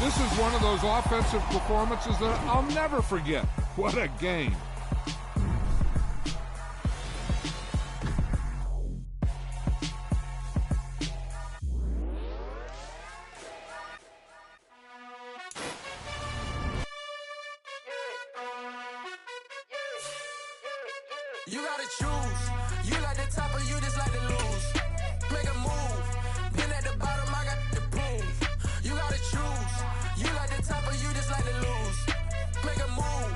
This is one of those offensive performances that I'll never forget. What a game. You gotta choose. You like the top or you just like to lose. Make a move. Been at the bottom, I got the proof. You gotta choose. You like the top or you just like to lose. Make a move.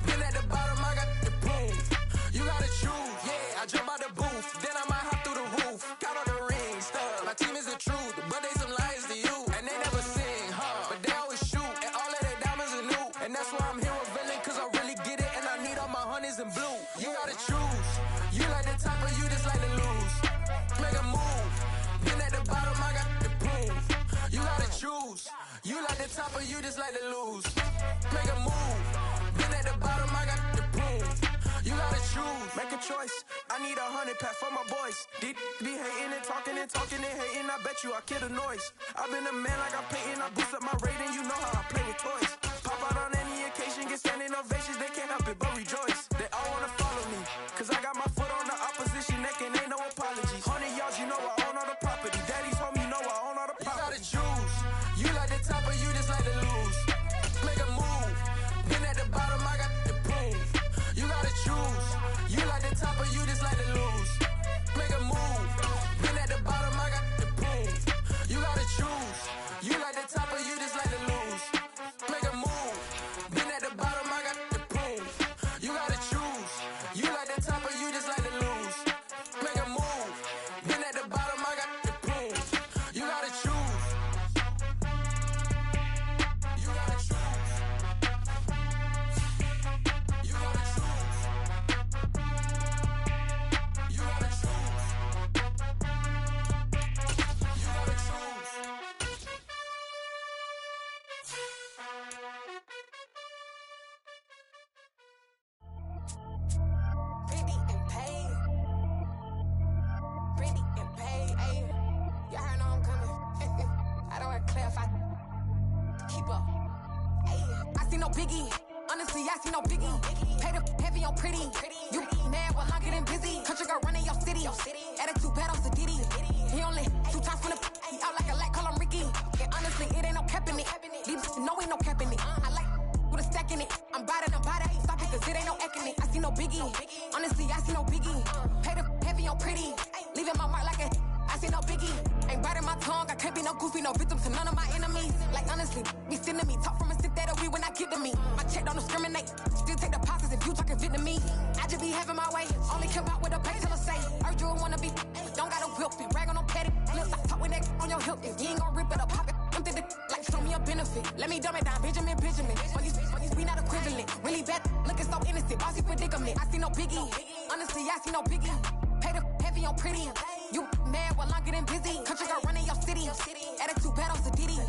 Been at the bottom, I got the proof. You gotta choose. Yeah, I jump out the booth. Then I might hop through the roof. Got all the rings, stuff. My team is the truth, but they some liars to you. And they never sing, but they always shoot. And all of their diamonds are new. And that's why I'm here revealing, cause I really get it. And I need all my honeys in blue. You gotta choose. You like the top or you just like to lose. Make a move. Been at the bottom, I got the proof. You gotta choose. You like the top or you just like to lose. Make a move. Been at the bottom, I got the proof. You gotta choose. Make a choice. I need 100 pack for my boys. Deep be hating and talking and hating. I bet you I kill the noise. I've been a man like I'm painting. I boost up my rating. You know how I play with toys. Pop out on any occasion, get standing ovations. They can't help it but rejoice. They all wanna follow me, cause I got my foot on the opposition neck and ain't no apologies. 100 yards, you know I own all the property. Daddy's home, you know I own all the property. You gotta choose. You like the top or you just like to lose. Make a move. Been at the bottom, I got the proof. You gotta choose. You like the top or you just like to lose. Make a move. Been at the bottom, I got the proof. You gotta choose. You like the top or you just like to lose. Make a move. Been at the bottom, I got the proof. You gotta choose. You like the top or you just like to lose. Make a move. Been at the bottom, I got the proof. You gotta choose. You gotta choose. You gotta choose. You gotta choose. You gotta choose. Pretty and paid. Pretty and paid, ayy. Y'all heard know I'm coming. I don't want to clarify. Keep up. Ayy. I see no biggie. Honestly, I see no biggie. Paid up heavy on pretty. You mad while I'm getting busy. Country girl running your city. Attitude bad on Sadiddy. He only 2 times from the he out like a light, call him Ricky. And honestly, it ain't no cap in it. These know ain't no cap in it. I like with a stack in it. I'm bad. Stop it, cause it ain't no eck in it. I see no biggie. Honestly, I see no biggie. Paid up heavy on pretty. Leaving my mark like a I see no biggie. Ain't biting my tongue. I can't be no goofy, no victim to none of my enemies. Like honestly, be sending me talk from a sit that we when I get to me. My check don't discriminate. Still take the pauses if you talking Vietnamese. I just be having my way. Only come out with a pay till I say. Urge you wanna be. Don't gotta whip it. Rag on no petty. Lips like talk with that on your hip. If you ain't gon' rip it up, pop it. Empty the like show me a benefit. Let me dumb it down, Benjamin. For you, we not equivalent. Really bad, looking so innocent. Bossy predicament. I see no biggie. Honestly, I see no biggie. Paid up heavy on pretty. You mad while I'm getting busy. Country girl running your city. Attitude bad on Sadiddy.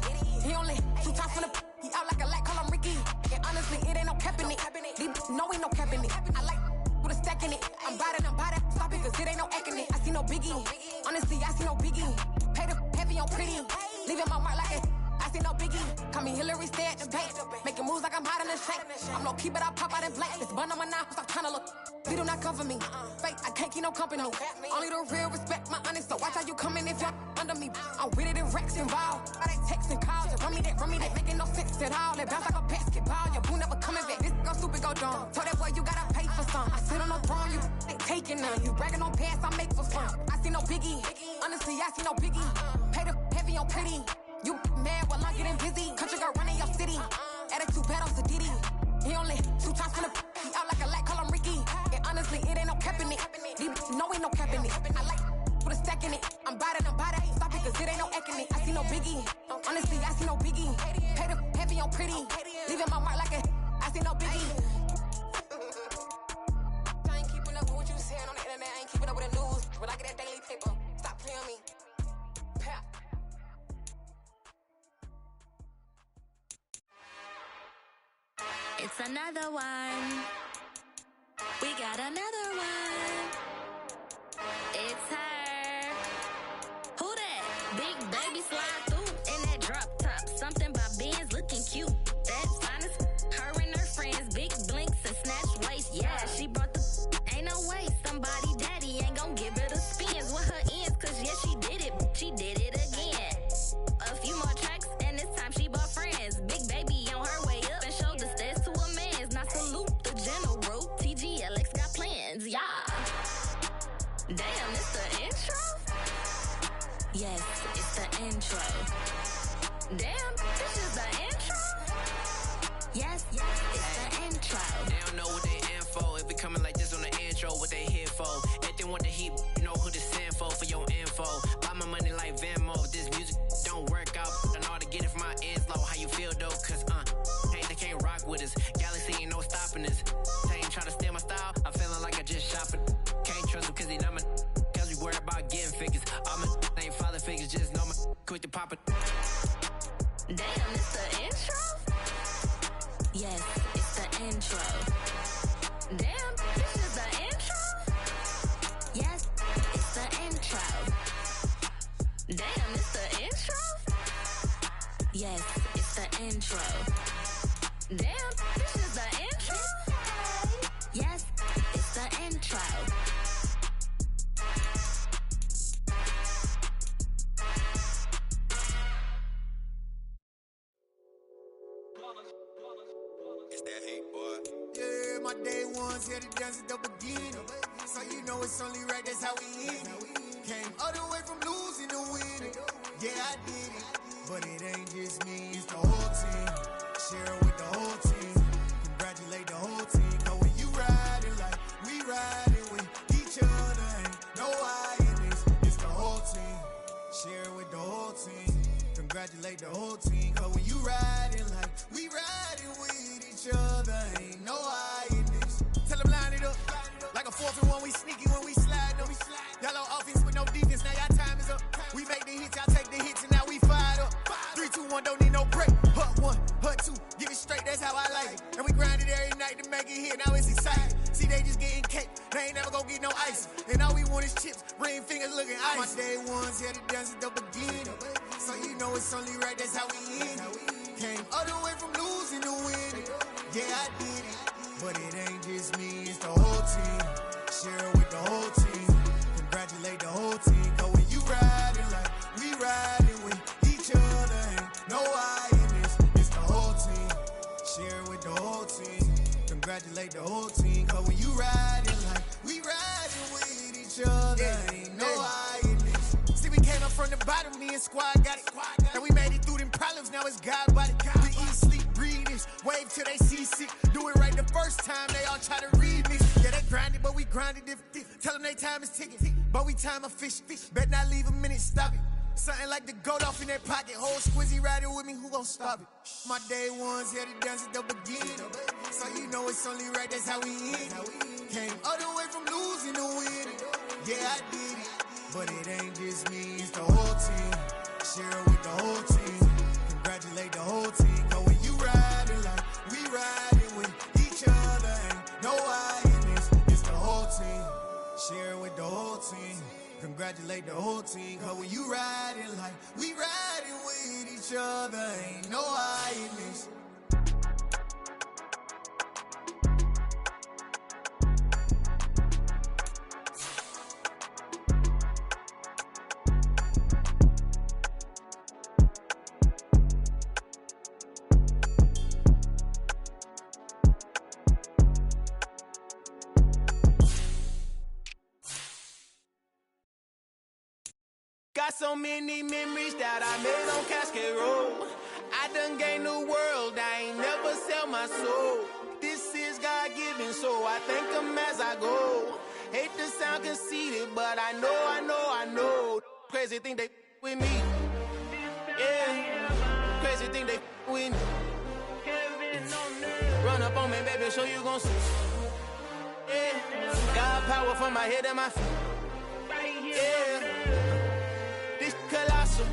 He only 2 times from the he out like a light, call him Ricky. And honestly, it ain't no cap in it. These know ain't no cap in it. I like with a stack in it. I'm bad. Stop it, cause it ain't no eck in it. I see no biggie. Honestly, I see no biggie. Paid up heavy on pretty. Leaving my mark like a I see no biggie. Call me Hillary, stay at the bank. Making moves like I'm hot in the shank. I'm low key, but I pop out in blank. This bun on my knife, stop trying to look. They do not cover me. Fake, I can't keep no company. Only the real respect my honest. So watch how you coming if you're under me. I'm with it in Rex involved. I they texting calls. Just run me that. Making no sense at all. They bounce like a basketball. Your boo never coming back. This go stupid, go dumb. Told that boy you gotta pay for some. I sit on the throne, you ain't taking none. You bragging on pants, I make for fun. I see no biggie. Honestly, I see no biggie. Paid up heavy on pretty. You mad while I'm getting busy. Country girl running your city. Attitude bad on Sadiddy. He only 2 times from the he out like a light, call him Ricky. And honestly, it ain't no cap in it. These know ain't no cap in it. I like with a stack in it. I'm bad. Stop it, cause it ain't no eck in it. I see no biggie. Honestly, I see no biggie. Paid up heavy on pretty. Leaving my mark like a I see no biggie. I ain't keeping up with what you saying on the internet. I ain't keeping up with the news. When I get that daily paper, stop playing me. Pap. It's another one. We got another one. It's her. Who that? Big baby slide through in that drop top. Something about Benz looking Yes, it's the intro. Damn, this is the intro? Yes, it's the intro. They don't know what they in for. If we coming like this on the intro, what they here for? If they want the heat, you know who to send for your info. Buy my money like Venmo. This music don't work out. I know how to get it from my ends low. How you feel though? Cause they can't rock with us. Galaxy ain't no stopping us. They ain't trying to steal my style. I'm feeling like I just shopping. Can't trust them cause they not my. Cause we worried about getting figures. All my ain't father figures. Just know my quick to pop it. Damn, it's the intro? Yes, it's the intro. Damn, this is the intro? Yes, it's the intro. Damn, it's the intro? Yes, it's the intro. Damn, this is the intro? Yes, it's the intro. It's that hate, boy. Yeah, my day ones here to dance at the beginning. So you know it's only right, that's how we end it. Came all the way from losing to winning. Yeah, I did it. But it ain't just me, it's the whole team. Share with the whole team. Congratulate the whole team. Cause when you riding like we riding with each other, ain't no I in this. It's the whole team. Share with the whole team. Congratulate the whole team. Cause when you riding like we riding with each other, ain't no I in this. Tell them line it up. Like a 4th and 1, we sneaky when we slide them. Y'all on offense with no defense, now y'all time is up. We make the hits, y'all take the hits, and now we fired up. 3, 2, 1, don't need no break. Hut 1, hut 2, give it straight, that's how I like it. And we grind it every night to make it hit, now it's exciting. See, they just getting cake, they ain't never gonna get no ice. And all we want is chips, ring fingers looking ice. My day ones here to dance at the beginning. So you know it's only right, that's how we end it. Came all the way from losing to winning. Yeah, I did it. But it ain't just me, it's the whole team. Share with the whole team. Congratulate the whole team. Cause when you riding like we riding with each other, ain't no I in this. It's the whole team. Share with the whole team. Congratulate the whole team. Cause when you riding like we riding with each other, ain't no I in this. See, we came up from the bottom, me and squad got it. And we made it through them problems, now it's God body. We eat, sleep, breathe this. Wave till they see sick. Do it right the first time, they all try to read me. Yeah, they grinded, but we grinded different. Tell them they time is ticking, but we time a fish. Bet not leave a minute, stop it. Something like the goat off in their pocket. Whole squizzy riding with me, who gon' stop it? My day ones here to dance at the beginning. So you know it's only right, that's how we end it. Came all the way from losing to winning. Yeah, I did it. But it ain't just me, it's the whole team. Share with the whole team. Congratulate the whole team. Cause when you riding like we riding with each other, ain't no I in this. It's the whole team. Share with the whole team. Congratulate the whole team. Cause when you riding like we riding with each other, ain't no I in this. Got so many memories that I made on Cascade Road. I done gained the world, I ain't never sell my soul. This is God-given, so I thank him as I go. Hate to sound conceited, but I know. Crazy thing they with me. Yeah, crazy thing they with me. Run up on me, baby, show you gon' see. Yeah, God power from my head and my feet. Yeah. Colossal.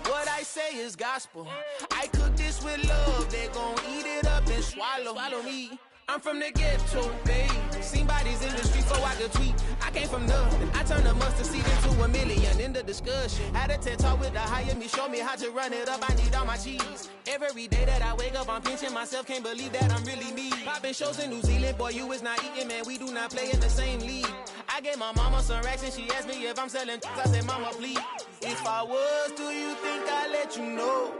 What I say is gospel. I cook this with love. They gon' eat it up and swallow me. I'm from the ghetto, babe. Seen bodies in the street so I could tweet. I came from nothing. I turned a mustard seed into $1 million in the discussion. Had a TED talk with the higher me, show me how to run it up. I need all my cheese. Every day that I wake up, I'm pinching myself. Can't believe that I'm really me. Popping shows in New Zealand, boy, you is not eating, man. We do not play in the same league. I gave my mama some racks and she asked me if I'm selling. I said, mama, please. If I was, do you think I'd let you know?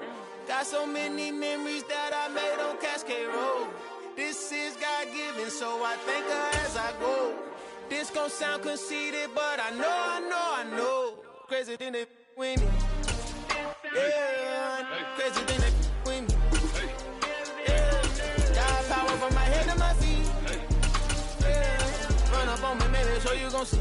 Got so many memories that I made on Cascade Road. This is God-given, so I thank her as I go. This gon' sound conceited, but I know. Crazy thing they with me. Yeah, crazy thing that with me. Yeah, got power from my head to my feet. Yeah, run up on me, maybe so you gon' see.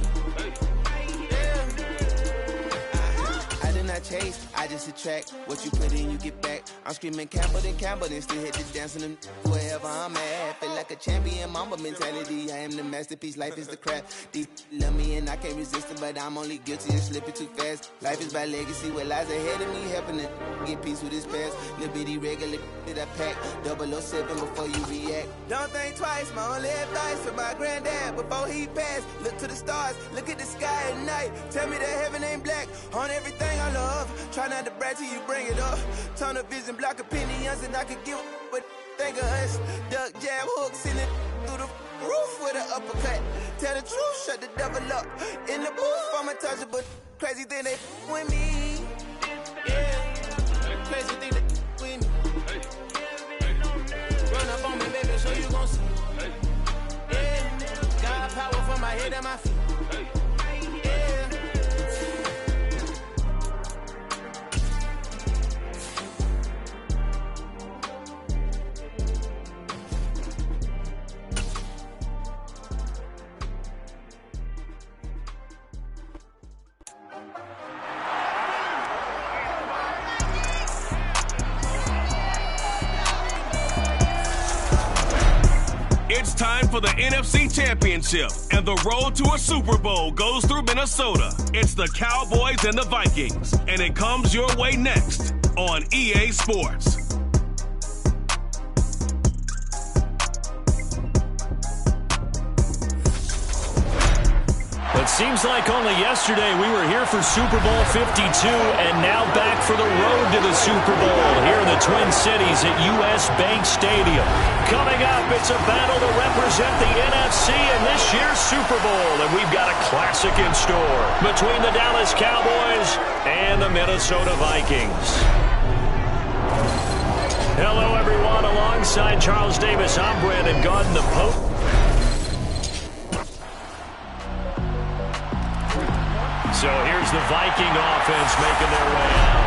I did not chase, I just attract. What you put in, you get back. I'm screaming Campbell, then still hit the dance and wherever I'm at. Feel like a champion, mamba mentality. I am the masterpiece, life is the craft. Deep love me and I can't resist it, but I'm only guilty of slipping too fast. Life is by legacy, what lies ahead of me, helping to get peace with this past. Little bitty regular that I pack, 007 before you react. Don't think twice, my only advice for my granddad before he passed. Look to the stars, look at the sky at night. Tell me that heaven ain't black on everything I love. Try not to brag till you bring it up. Tunnel vision, block opinions, and I could give what think of us. Duck, jab, hooks in it through the roof with an uppercut. Tell the truth, shut the devil up. In the booth, I'm untouchable. Crazy thing they with me. Yeah, crazy thing they with me. Run up on me, baby, so you gon' see. Yeah, got power from my head and my feet. It's time for the NFC Championship, and the road to a Super Bowl goes through Minnesota. It's the Cowboys and the Vikings, and it comes your way next on EA Sports. It seems like only yesterday we were here for Super Bowl 52 and now back for the road to the Super Bowl here in the Twin Cities at US Bank Stadium. Coming up, it's a battle to represent the NFC in this year's Super Bowl, and we've got a classic in store between the Dallas Cowboys and the Minnesota Vikings. Hello, everyone. Alongside Charles Davis, I'm Brandon Gaudin, the Pope. So here's the Viking offense making their way out.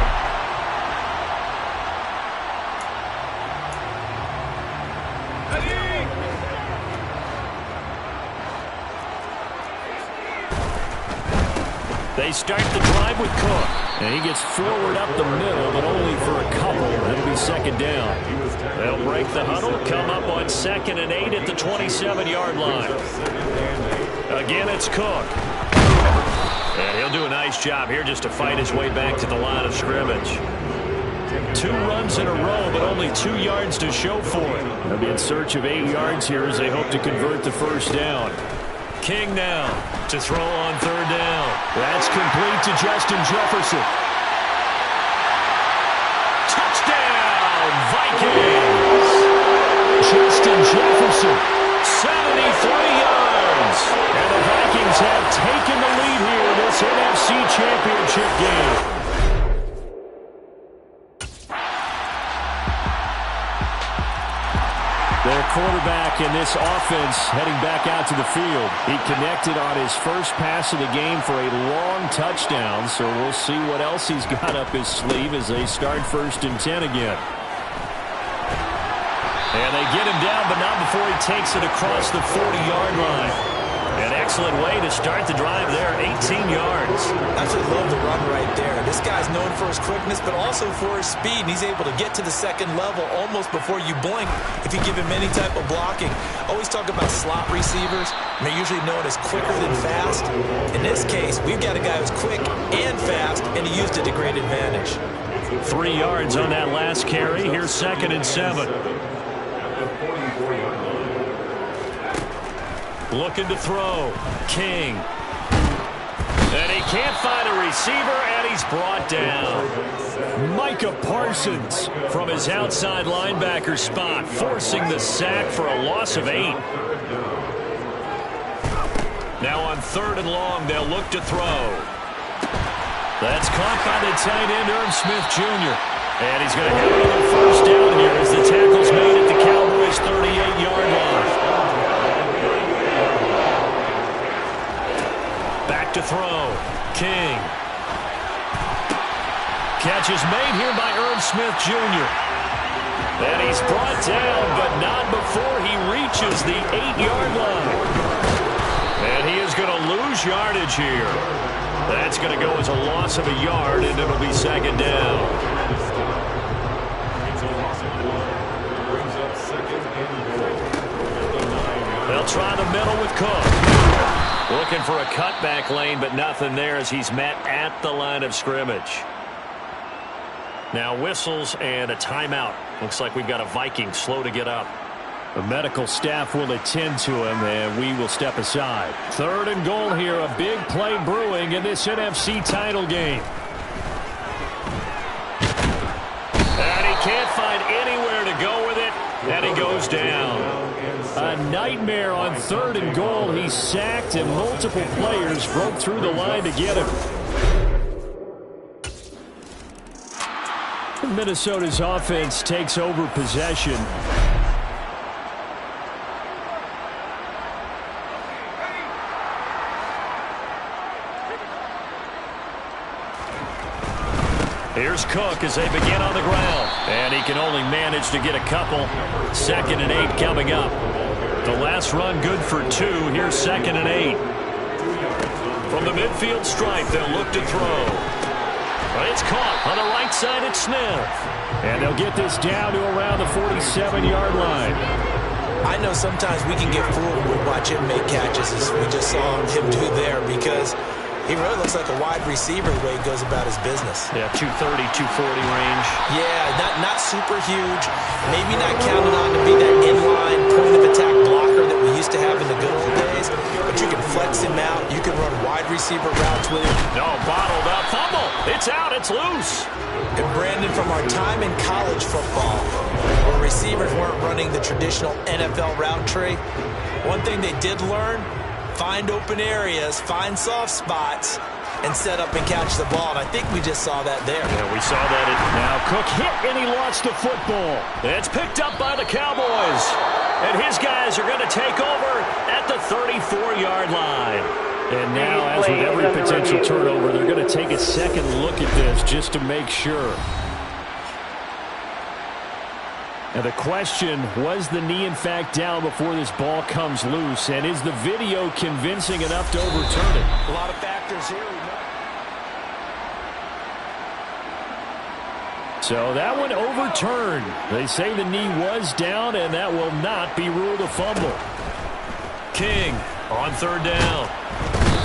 They start the drive with Cook. And he gets forward up the middle, but only for a couple. It'll be second down. They'll break the huddle, come up on 2nd and 8 at the 27-yard line. Again, it's Cook. And he'll do a nice job here just to fight his way back to the line of scrimmage. 2 runs in a row, but only 2 yards to show for it. They'll be in search of 8 yards here as they hope to convert the first down. King now to throw on 3rd down. That's complete to Justin Jefferson. Touchdown, Vikings! Justin Jefferson, 73 yards. And the Vikings have taken the lead here in this NFC Championship game. Their quarterback in this offense heading back out to the field. He connected on his first pass of the game for a long touchdown, so we'll see what else he's got up his sleeve as they start 1st and 10 again. And they get him down, but not before he takes it across the 40-yard line. An excellent way to start the drive there, 18 yards. I just love the run right there. This guy's known for his quickness, but also for his speed. And he's able to get to the 2nd level almost before you blink if you give him any type of blocking. Always talk about slot receivers. They're usually known as quicker than fast. In this case, we've got a guy who's quick and fast, and he used it to great advantage. 3 yards on that last carry. Here's 2nd and 7. Looking to throw. King. And he can't find a receiver, and he's brought down. Micah Parsons from his outside linebacker spot, forcing the sack for a loss of 8. Now on 3rd and long, they'll look to throw. That's caught by the tight end, Irv Smith Jr. And he's going to have another first down here as the tackle's made at the Cowboys' 38-yard line. Back to throw. King. Catch is made here by Irv Smith Jr. And he's brought down, but not before he reaches the 8-yard line. And he is going to lose yardage here. That's going to go as a loss of a yard, and it'll be second down. They'll try the middle with Cook. Looking for a cutback lane, but nothing there as he's met at the line of scrimmage. Now whistles and a timeout. Looks like we've got a Viking slow to get up. The medical staff will attend to him, and we will step aside. 3rd and goal here. A big play brewing in this NFC title game. And he can't find anywhere to go with it, and he goes down. A nightmare on 3rd and goal. He's sacked, and multiple players broke through the line to get him. Minnesota's offense takes over possession. Here's Cook as they begin on the ground. And he can only manage to get a couple. 2nd and 8 coming up. The last run good for 2. Here's 2nd and 8. From the midfield stripe, they'll look to throw. It's caught on the right side at Smith. And they'll get this down to around the 47-yard line. I know sometimes we can get fooled when we watch him make catches, as we just saw him do there, because he really looks like a wide receiver the way he goes about his business. Yeah, 230, 240 range. Yeah, not super huge. Maybe not counted on to be that inline point-of-attack blocker that we used to have in the good old days. But you can flex him out. You can run wide receiver routes with him. No, bottled up. Fumble. It's out. It's loose. And Brandon, from our time in college football, where receivers weren't running the traditional NFL route tree, one thing they did learn, find open areas, find soft spots, and set up and catch the ball. And I think we just saw that there. Yeah, we saw that. Now Cook hit, and he lost the football. It's picked up by the Cowboys. And his guys are going to take over at the 34-yard line. And now, as with every potential turnover, they're going to take a second look at this just to make sure. And the question, was the knee in fact down before this ball comes loose? And is the video convincing enough to overturn it? A lot of factors here. So that one overturned. They say the knee was down, and that will not be ruled a fumble. King on 3rd down.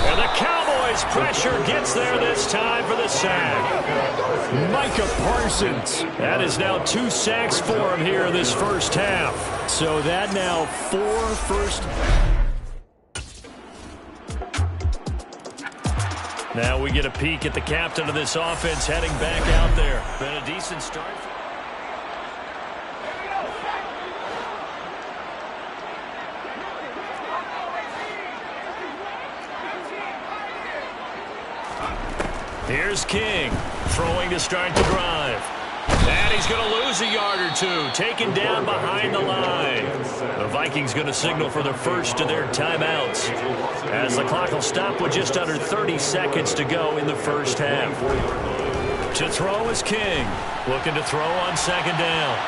And the Cowboys pressure gets there this time for the sack. Micah Parsons. That is now 2 sacks for him here in this first half. So that now 4 first. Now we get a peek at the captain of this offense heading back out there. Been a decent start. Here's King, throwing to start the drive. And he's going to lose a yard or 2, taken down behind the line. The Vikings going to signal for the first of their timeouts, as the clock will stop with just under 30 seconds to go in the first half. To throw is King, looking to throw on 2nd down.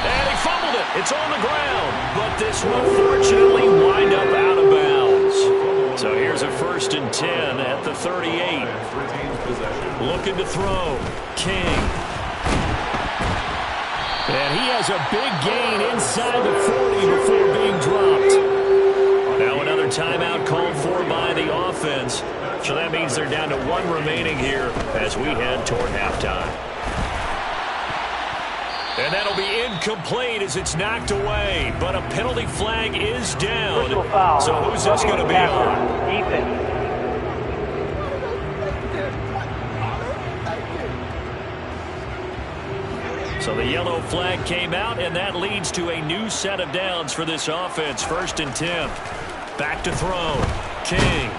And he fumbled it. It's on the ground, but this will fortunately wind up out of bounds. So here's a 1st and 10 at the 38. Looking to throw. King. And he has a big gain inside the 40 before being dropped. Now another timeout called for by the offense. So that means they're down to 1 remaining here as we head toward halftime. And that'll be incomplete as it's knocked away. But a penalty flag is down. So who's this going to be on? Ethan. So the yellow flag came out, and that leads to a new set of downs for this offense. 1st and 10. Back to throw. King.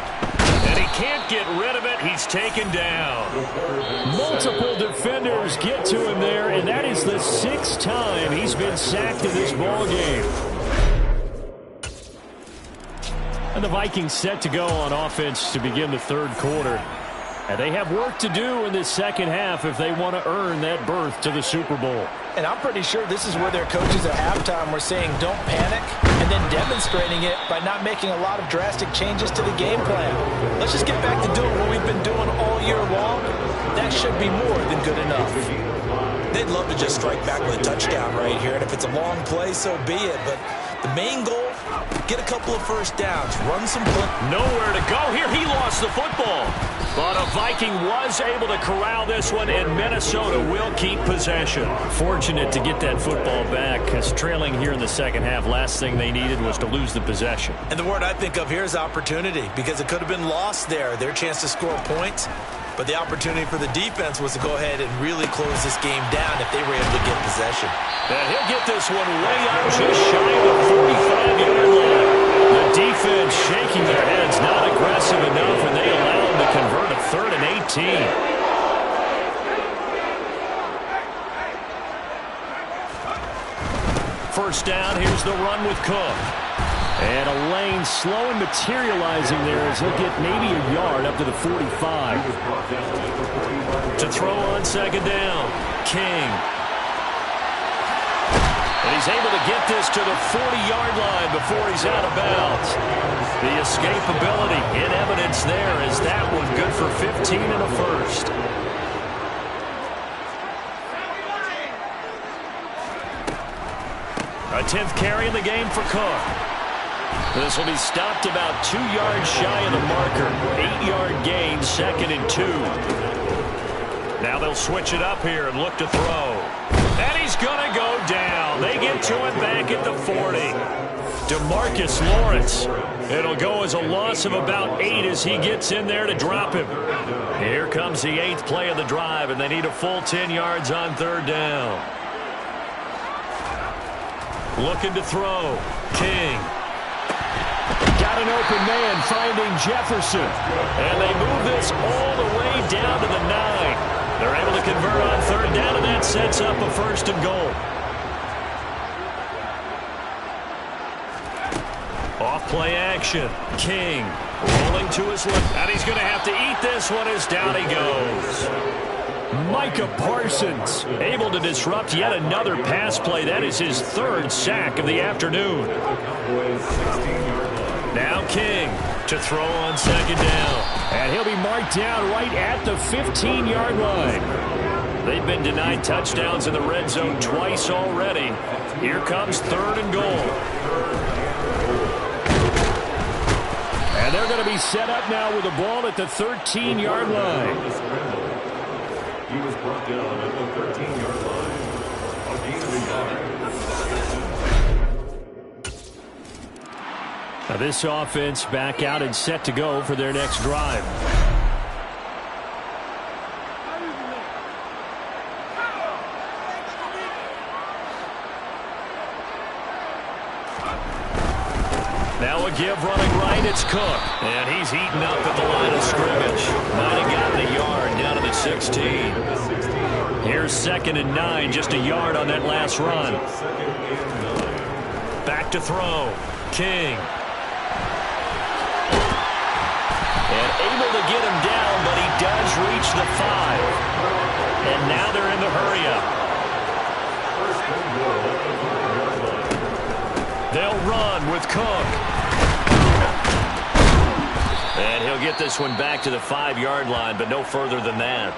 And he can't get rid of it. He's taken down. Multiple defenders get to him there, and that is the 6th time he's been sacked in this ball game. And the Vikings set to go on offense to begin the 3rd quarter. And they have work to do in this second half if they want to earn that berth to the Super Bowl. And I'm pretty sure this is where their coaches at halftime were saying don't panic, and then demonstrating it by not making a lot of drastic changes to the game plan. Let's just get back to doing what we've been doing all year long. That should be more than good enough. They'd love to just strike back with a touchdown right here, and if it's a long play, so be it. But the main goal, get a couple of first downs, run some play. Nowhere to go here. He lost the football. But a Viking was able to corral this one, and Minnesota will keep possession. Fortunate to get that football back, because trailing here in the second half, last thing they needed was to lose the possession. And the word I think of here is opportunity, because it could have been lost there. Their chance to score points. But the opportunity for the defense was to go ahead and really close this game down if they were able to get possession. And he'll get this one way out just shy of the 45-yard line. The defense shaking their heads, not aggressive enough, and they allow them to convert a 3rd and 18. First down, here's the run with Cook. And a lane slow and materializing there as he'll get maybe a yard up to the 45. To throw on second down, King. And he's able to get this to the 40-yard line before he's out of bounds. The escapability in evidence there as that one good for 15 and a first. A 10th carry in the game for Cook. This will be stopped about 2 yards shy of the marker. 8-yard gain, 2nd and 2. Now they'll switch it up here and look to throw. And he's going to go down. They get to him back at the 40. DeMarcus Lawrence. It'll go as a loss of about 8 as he gets in there to drop him. Here comes the 8th play of the drive, and they need a full 10 yards on 3rd down. Looking to throw. King. Got an open man finding Jefferson. And they move this all the way down to the 9. They're able to convert on 3rd down, and that sets up a 1st and goal. Off play action. King rolling to his left. And he's going to have to eat this one as down he goes. Micah Parsons able to disrupt yet another pass play. That is his 3rd sack of the afternoon. Now King to throw on second down. And he'll be marked down right at the 15-yard line. They've been denied touchdowns in the red zone twice already. Here comes 3rd and goal. And they're going to be set up now with the ball at the 13-yard line. He was brought down at the 13-yard line. A gain of 5. Now this offense back out and set to go for their next drive. Now a give running right, it's Cook. And he's eaten up at the line of scrimmage. Might have gotten a yard down to the 16. Here's 2nd and 9, just a yard on that last run. Back to throw. King. And able to get him down, but he does reach the 5. And now they're in the hurry-up. They'll run with Cook. And he'll get this one back to the 5-yard line, but no further than that.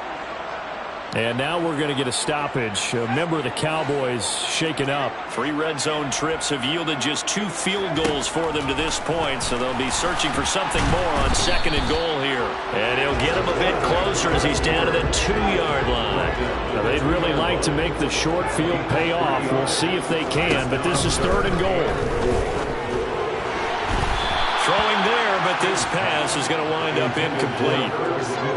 And now we're going to get a stoppage. A member of the Cowboys shaken up. 3 red zone trips have yielded just 2 field goals for them to this point, so they'll be searching for something more on 2nd and goal here. And he'll get him a bit closer as he's down to the 2-yard line. Now, they'd really like to make the short field pay off. We'll see if they can, but this is 3rd and goal. Throwing there, but this pass is going to wind up incomplete.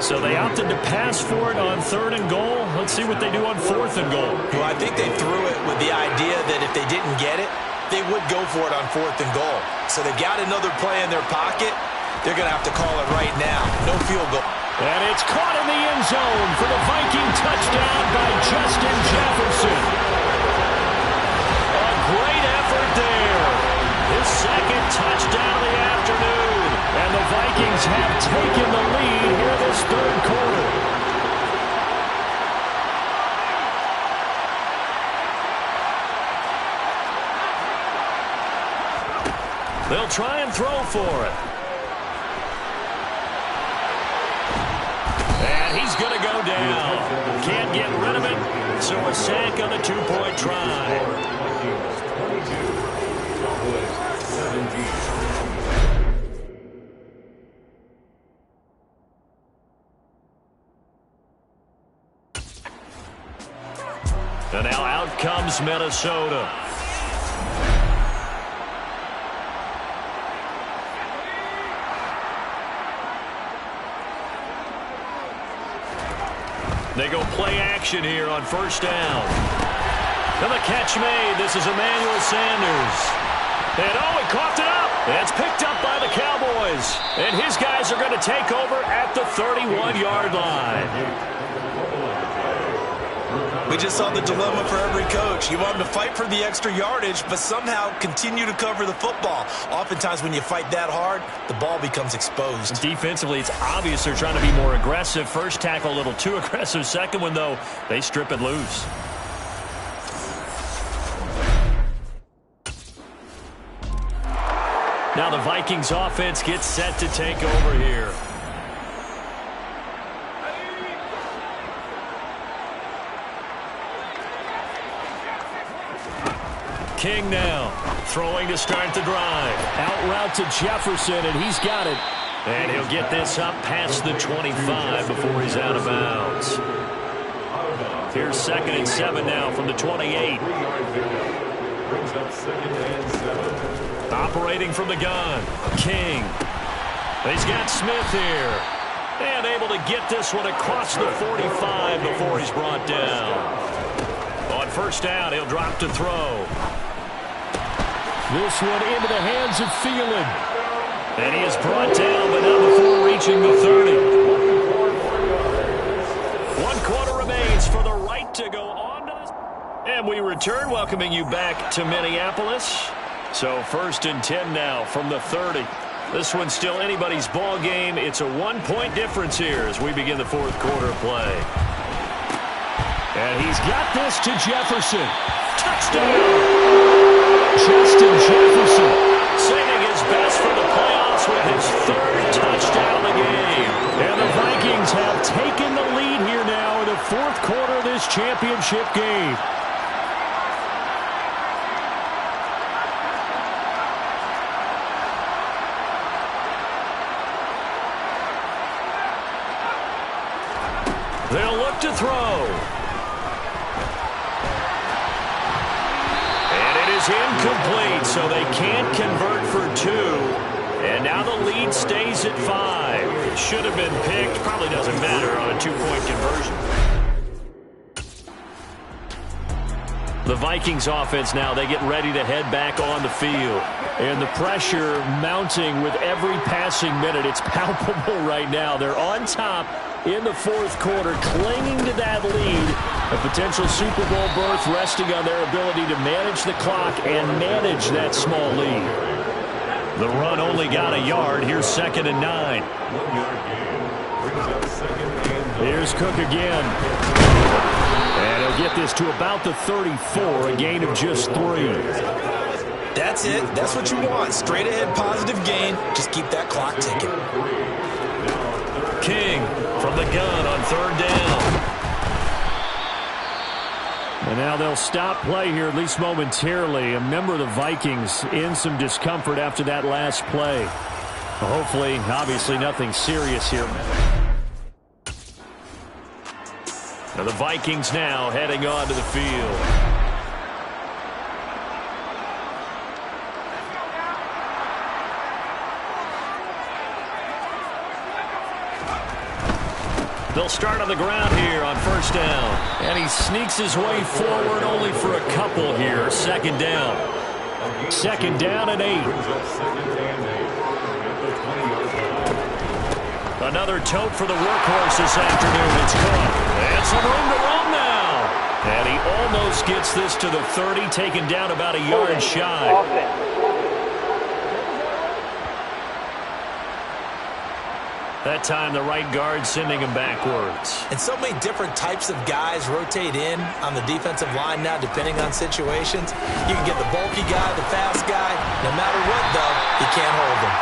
So they opted to pass for it on 3rd and goal. Let's see what they do on 4th and goal. Well, I think they threw it with the idea that if they didn't get it, they would go for it on 4th and goal. So they've got another play in their pocket. They're going to have to call it right now. No field goal. And it's caught in the end zone for the Viking touchdown by Justin Jefferson. A great effort there. His 2nd touchdown of the afternoon. And the Vikings have taken the lead here this 3rd quarter. He'll try and throw for it. And he's going to go down. Can't get rid of it, so a sack on the two-point try. And now out comes Minnesota. They go play action here on first down. And the catch made. This is Emmanuel Sanders. And oh, he coughed it up. It's picked up by the Cowboys. And his guys are going to take over at the 31-yard line. We just saw the dilemma for every coach. You want them to fight for the extra yardage, but somehow continue to cover the football. Oftentimes when you fight that hard, the ball becomes exposed. Defensively, it's obvious they're trying to be more aggressive. First tackle a little too aggressive. Second one, though, they strip it loose. Now the Vikings offense gets set to take over here. King now, throwing to start the drive. Out route to Jefferson, and he's got it. And he'll get this up past the 25 before he's out of bounds. Here's 2nd and 7 now from the 28. Operating from the gun, King. He's got Smith here. And able to get this one across the 45 before he's brought down. On first down, he'll drop to throw. This one into the hands of Thielen. And he is brought down, but not before reaching the 30. 1 quarter remains for the right to go on. And we return, welcoming you back to Minneapolis. So 1st and 10 now from the 30. This one's still anybody's ball game. It's a 1-point difference here as we begin the 4th quarter of play. And he's got this to Jefferson. Touchdown! Justin Jefferson saving his best for the playoffs with his 3rd touchdown of the game. And the Vikings have taken the lead here now in the 4th quarter of this championship game. They'll look to throw. Incomplete, so they can't convert for 2. And now the lead stays at 5. Should have been picked. Probably doesn't matter on a 2-point conversion. The Vikings offense now, they get ready to head back on the field. And the pressure mounting with every passing minute. It's palpable right now. They're on top in the 4th quarter, clinging to that lead. A potential Super Bowl berth resting on their ability to manage the clock and manage that small lead. The run only got a yard. Here's 2nd and 9. Here's Cook again. And he'll get this to about the 34, a gain of just 3. That's it. That's what you want. Straight ahead positive gain. Just keep that clock ticking. King from the gun on 3rd down. And now they'll stop play here, at least momentarily. A member of the Vikings in some discomfort after that last play. Well, hopefully, obviously, nothing serious here. Now the Vikings now heading on to the field. They'll start on the ground here on first down. And he sneaks his way forward only for a couple here. 2nd down. 2nd down and 8. Another tote for the workhorse this afternoon. It's Cook. And some room to run now. And he almost gets this to the 30, taken down about a yard shy. 2 That time the right guard sending him backwards. And so many different types of guys rotate in on the defensive line now, depending on situations. You can get the bulky guy, the fast guy. No matter what, though, you can't hold him.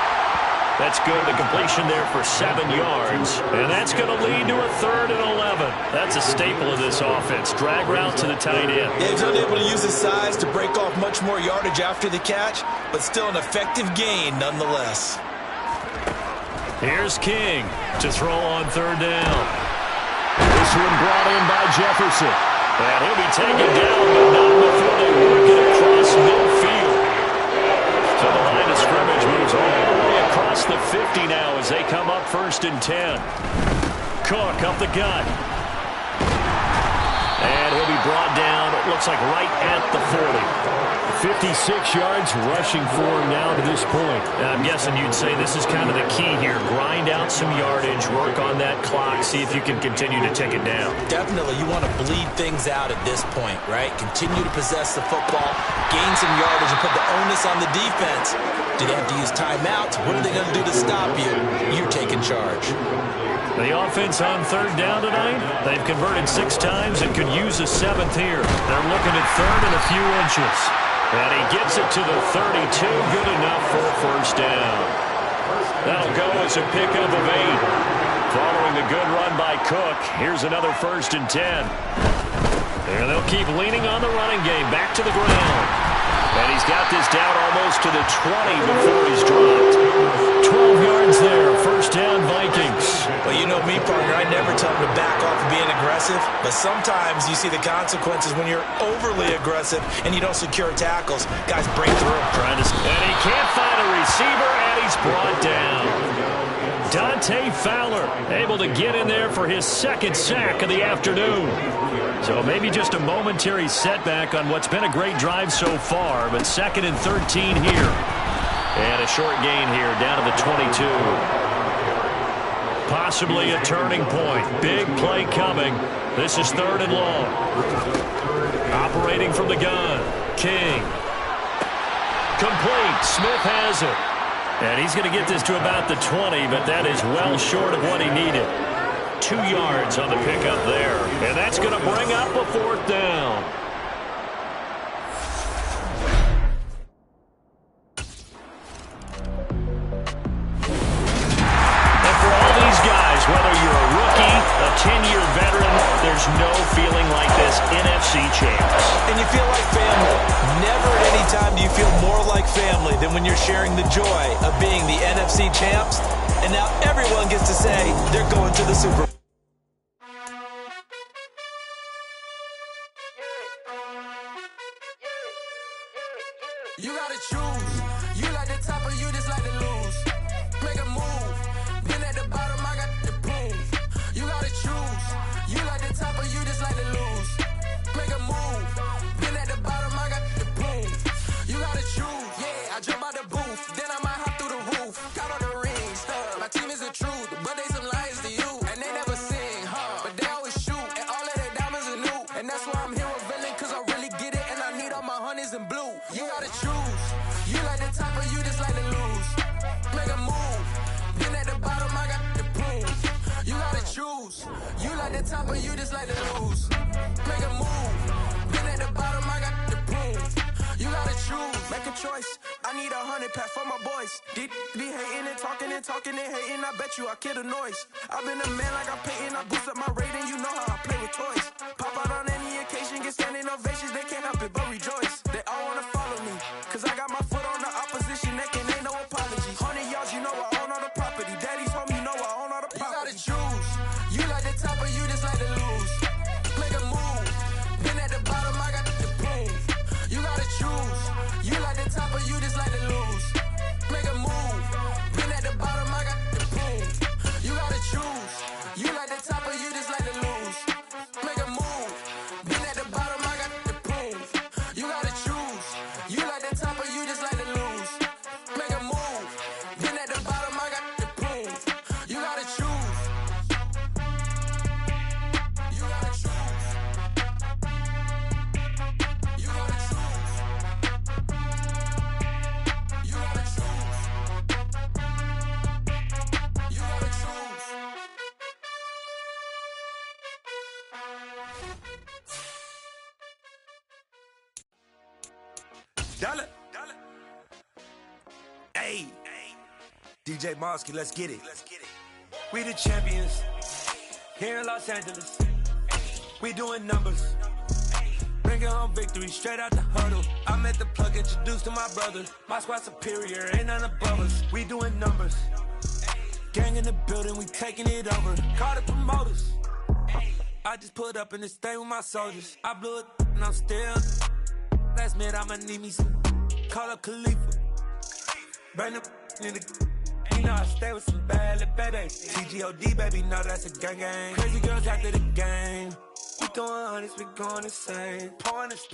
That's good. The completion there for 7 yards. And that's going to lead to a 3rd and 11. That's a staple of this offense. Drag route to the tight end. Yeah, he's unable to use his size to break off much more yardage after the catch, but still an effective gain nonetheless. Here's King to throw on 3rd down. This one brought in by Jefferson. And he'll be taken down, but not before they work it across midfield. So the line of scrimmage moves all the way across the 50 now as they come up 1st and 10. Cook up the gut. And he'll be brought down, it looks like right at the 40. 56 yards rushing for him now to this point. I'm guessing you'd say this is kind of the key here. Grind out some yardage, work on that clock, see if you can continue to take it down. Definitely, you want to bleed things out at this point, right? Continue to possess the football, gain some yardage, and put the onus on the defense. Do they have to use timeouts? What are they going to do to stop you? You're taking charge. The offense on 3rd down tonight, they've converted 6 times and could use a 7th here. They're looking at 3rd and a few inches. And he gets it to the 32, good enough for a 1st down. That'll go as a pickup of 8. Following the good run by Cook, here's another 1st and 10. And they'll keep leaning on the running game, back to the ground. And he's got this down almost to the 20 before he's dropped. 12 yards there, 1st down Vikings. Well, you know me, partner, I never tell them to back off of being aggressive, but sometimes you see the consequences when you're overly aggressive and you don't secure tackles. Guys break through. And he can't find a receiver, and he's brought down. Dante Fowler able to get in there for his 2nd sack of the afternoon. So maybe just a momentary setback on what's been a great drive so far, but 2nd and 13 here. And a short gain here down to the 22. Possibly a turning point. Big play coming. This is 3rd and long. Operating from the gun. King. Complete. Smith has it. And he's going to get this to about the 20, but that is well short of what he needed. 2 yards on the pickup there. And that's going to bring up a 4th down. And for all these guys, whether you're a rookie, a 10-year veteran, there's no feeling like this NFC champs. And you feel like family. Never at any time do you feel more like family than when you're sharing the joy of being the NFC champs. And now everyone gets to say they're going to the Super Bowl. You gotta choose. You like the top or you just like to lose. Make a move. Been at the bottom, I got the proof. You gotta choose. You like the top or you just like to lose. Make a move. Been at the bottom, I got the proof. You gotta choose. Yeah, I jump out the booth. Then I might hop through the roof. Got all the rings. My team is the truth, but they some liars to you. And they never sing, but they always shoot. And all of their diamonds are new. And that's why I'm here with villain, cause I really get it. And I need all my honeys in blue. You gotta choose. You like the top or you just like to lose. Make a move. Been at the bottom, I got the proof. You gotta choose. You like the top or you just like to lose. Make a move. Been at the bottom, I got the proof. You gotta choose. Make a choice. I need 100 pack for my boys. Be hating and talking and hating. I bet you I kill the noise. I've been a man like I'm Peyton. I boost up my rating. You know how I play with toys. Pop out on any occasion, get standing ovations. They can't help it but rejoice. They all wanna follow me, cause I got my foot on the opposition neck and ain't no apology. 100 yards, you know I own all the property. Daddy's home, you know I own all the property. You gotta choose. You like the top or you just like to lose. Make a move. Been at the bottom, I got the proof. You gotta choose. You like the top or you just like to lose. Make a move. Been at the bottom, I got the proof. You gotta choose. You like the top or you just like to lose. Make a move. Been at the bottom, I got the proof. You gotta choose. You like the top or you just like to lose. Make a move. Been at the bottom, I got the proof. You gotta choose. You gotta Dollar. Hey. DJ Mosky, let's get it. We the champions. Here in Los Angeles. We doing numbers. Bringing home victory straight out the huddle. I met the plug, introduced to my brother. My squad superior, ain't none above us. We doing numbers. Gang in the building, we taking it over. Call the promoters. I just put up in this thing with my soldiers. I blew it and I'm still. Last minute I'ma need me some. Call up Khalifa. Burn up in the. You know I stay with some bad little babies. TGOD baby, know that's a gang gang. Crazy girls after the game. We doing honest, we going insane. Pouring this.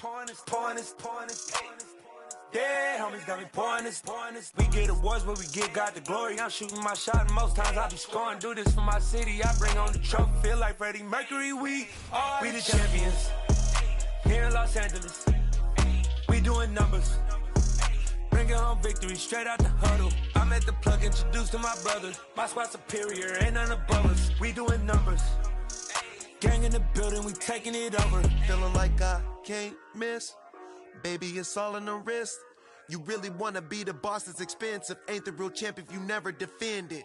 Yeah, homies got me pouring this. We get awards, but we get God the glory. I'm shooting my shot, and most times I be scoring. Do this for my city, I bring on the trophy. Feel like Freddie Mercury, we the champions. Here in Los Angeles, we doing numbers. Bringing home victory straight out the huddle. I met the plug, introduced to my brother. My squad superior, ain't none above us. We doing numbers. Gang in the building, we taking it over. Feeling like I can't miss. Baby, it's all in the wrist. You really wanna be the boss, it's expensive. Ain't the real champ if you never defend it.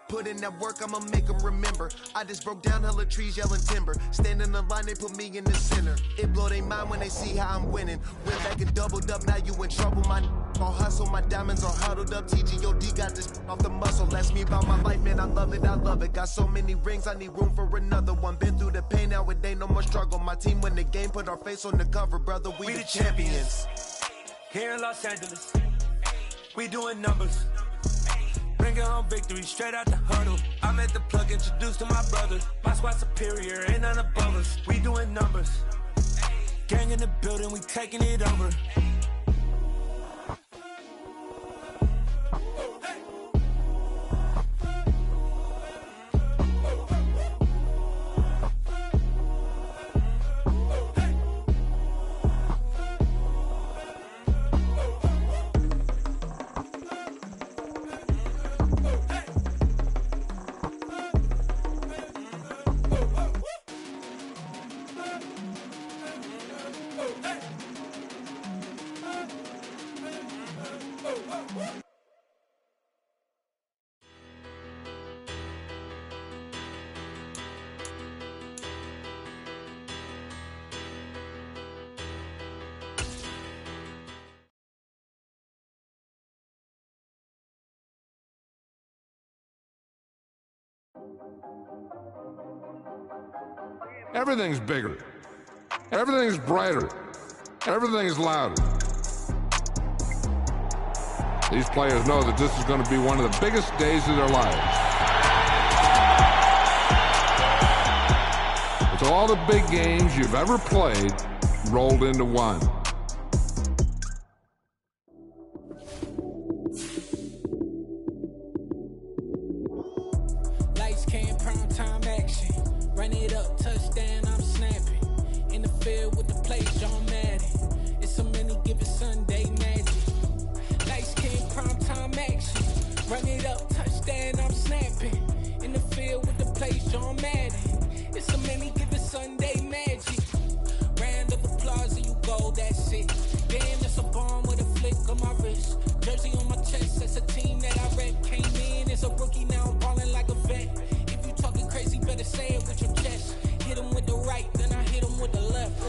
Put in that work, I'ma make them remember. I just broke down hella trees, yelling timber. Standing in the line, they put me in the center. It blow their mind when they see how I'm winning. Went back and doubled up, now you in trouble. My all hustle, my diamonds are huddled up. TGOD got this off the muscle. Ask me about my life, man, I love it. Got so many rings, I need room for another one. Been through the pain, now it ain't no more struggle. My team win the game, put our face on the cover, brother. We the champions. Here in Los Angeles, we doing numbers. Bringing home victory straight out the huddle. I met the plug, introduced to my brother. My squad superior, ain't none above us. We doing numbers. Gang in the building, we taking it over. Everything's bigger. Everything's brighter. Everything's louder. These players know that this is going to be one of the biggest days of their lives. It's all the big games you've ever played rolled into one. Lights, cam, prime time action. Run it up, touchdown, I'm snapping. In the field with the play, John Madden. It's so many given Sunday magic. Lights, cam, prime time action. Run it up, touchdown, I'm snapping. In the field with the play, John Madden. It's so many given Sunday magic. Round of applause and you go, that's it. Damn, that's a bomb with a flick on my wrist. Jersey on my chest, that's a team that I rep. Came in as a rookie, now I'm balling like a vet. If you talking crazy, better say it with your chest. Hit him with the right, then I hit him with the left.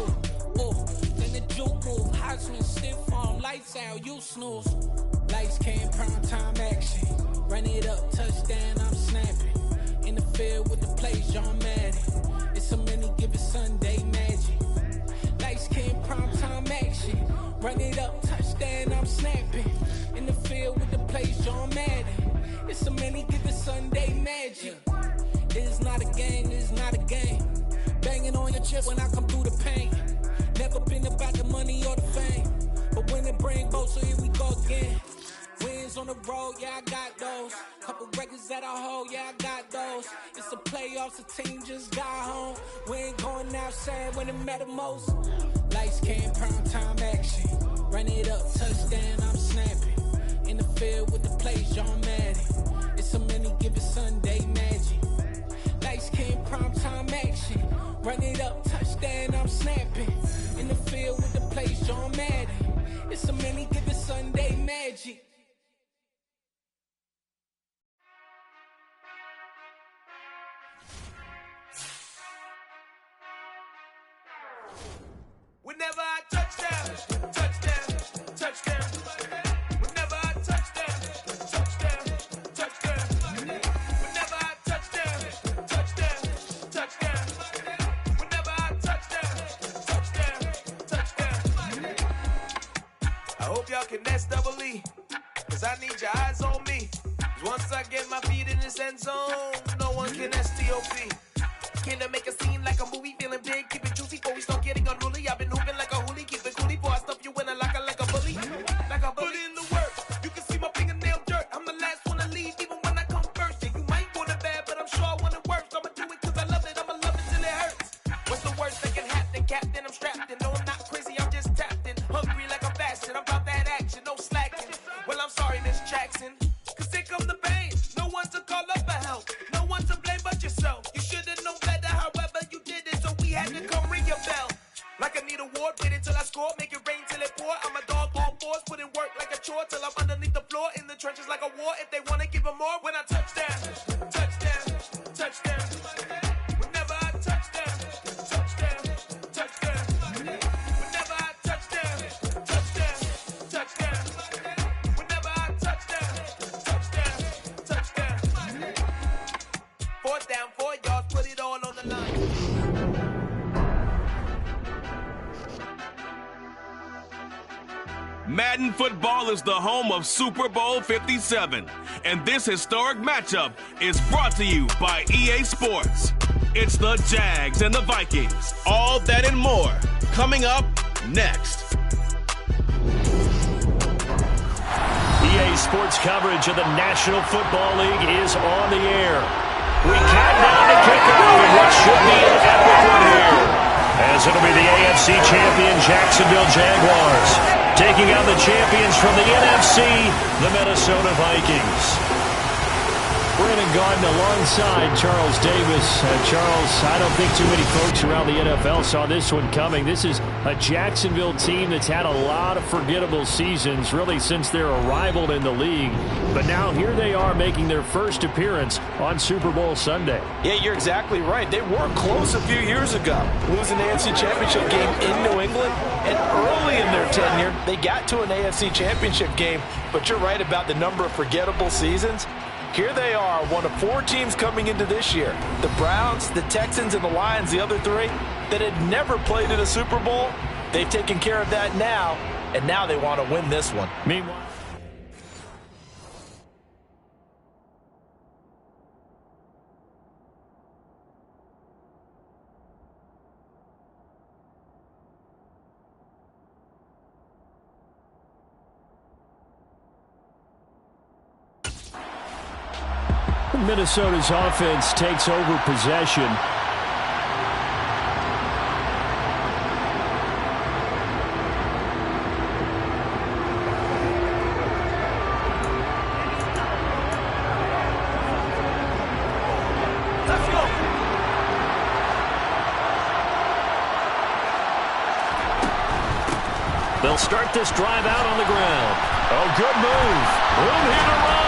Then the juke move, Heisman stiff arm, lights out, you snooze. Lights, cam, prime time action. Run it up, touchdown, I'm snapping. In the field with the plays, John Madden. It's so many given Sunday magic. Lights, cam, prime time action. Run it up, touchdown, I'm snapping. In the field with the plays, John Madden. It's so many given Sunday magic. It's not a game, it's not a game. Banging on your chest when I come through the pain. Never been about the money or the fame. But when it bring both, so here we go again. Wins on the road, yeah, I got those. Couple records that I hold, yeah, I got those. It's the playoffs, the team just got home. We ain't going outside when it matter most. Lights, cam, prime time action. Run it up, touchdown, I'm snapping. In the field with the plays, John Madden. It's so many given Sunday magic. Lights, cam, prime time action. Run it up, touchdown, I'm snapping. In the field with the plays, John Madden. It's so many given Sunday magic. Whenever I touchdown, touchdown, touchdown. Whenever I touchdown, touchdown, touchdown. Whenever I touchdown, touchdown, touchdown. Whenever I touchdown, touchdown. I hope y'all can double E, cause I need your eyes on me. 'Cause once I get my feet in this end zone, no one can STOP. Can I make a scene like a movie, feeling big, keep it juicy before we start getting unruly. I've been hooping like a hoolie, keep it coolie before I stuff you in a locker like a bully. Like a bully. Put in the work, you can see my fingernail dirt. I'm the last one to leave, even when I come first. Yeah, you might want it bad, but I'm sure I want it worse. I'ma do it cause I love it, I'ma love it till it hurts. What's the worst that can happen, Captain? I'm strapped in, no I'm not crazy, I'm just tapped in. Hungry like I'm fasting, I'm about that action, no slacking. Well, I'm sorry, Miss Jackson, cause here come the pain. No one to call up for help, no one to blame but yourself. You should've known better, however you did it, so we had to come ring your bell. Like I need a ward, wait until I score, make it rain till it pour. I'm a dog on fours, put in work like a chore till I'm underneath the floor, in the trenches like a war. If they wanna give them more, when I touchdown, touchdown, touchdown. Whenever I touchdown, touchdown, touchdown. Whenever I touchdown, touchdown, touchdown. Whenever I touchdown, touchdown, touchdown. Fourth down, 4 yards, put it all on the line. Madden Football is the home of Super Bowl 57, and this historic matchup is brought to you by EA Sports. It's the Jags and the Vikings. All that and more coming up next. EA Sports coverage of the National Football League is on the air. We count down to kickoff in what should be an epic one here, as it'll be the AFC champion Jacksonville Jaguars taking on the champions from the NFC, the Minnesota Vikings. Brandon Garden alongside Charles Davis. Charles, I don't think too many folks around the NFL saw this one coming. This is a Jacksonville team that's had a lot of forgettable seasons, really since their arrival in the league. But now here they are making their first appearance on Super Bowl Sunday. Yeah, you're exactly right. They were close a few years ago, losing the AFC Championship game in New England. And early in their tenure, they got to an AFC Championship game. But you're right about the number of forgettable seasons. Here they are, one of 4 teams coming into this year. The Browns, the Texans, and the Lions, the other 3, that had never played in a Super Bowl. They've taken care of that now, and now they want to win this one. Meanwhile, Minnesota's offense takes over possession. Let's go. They'll start this drive out on the ground. Oh, good move. Room here to run.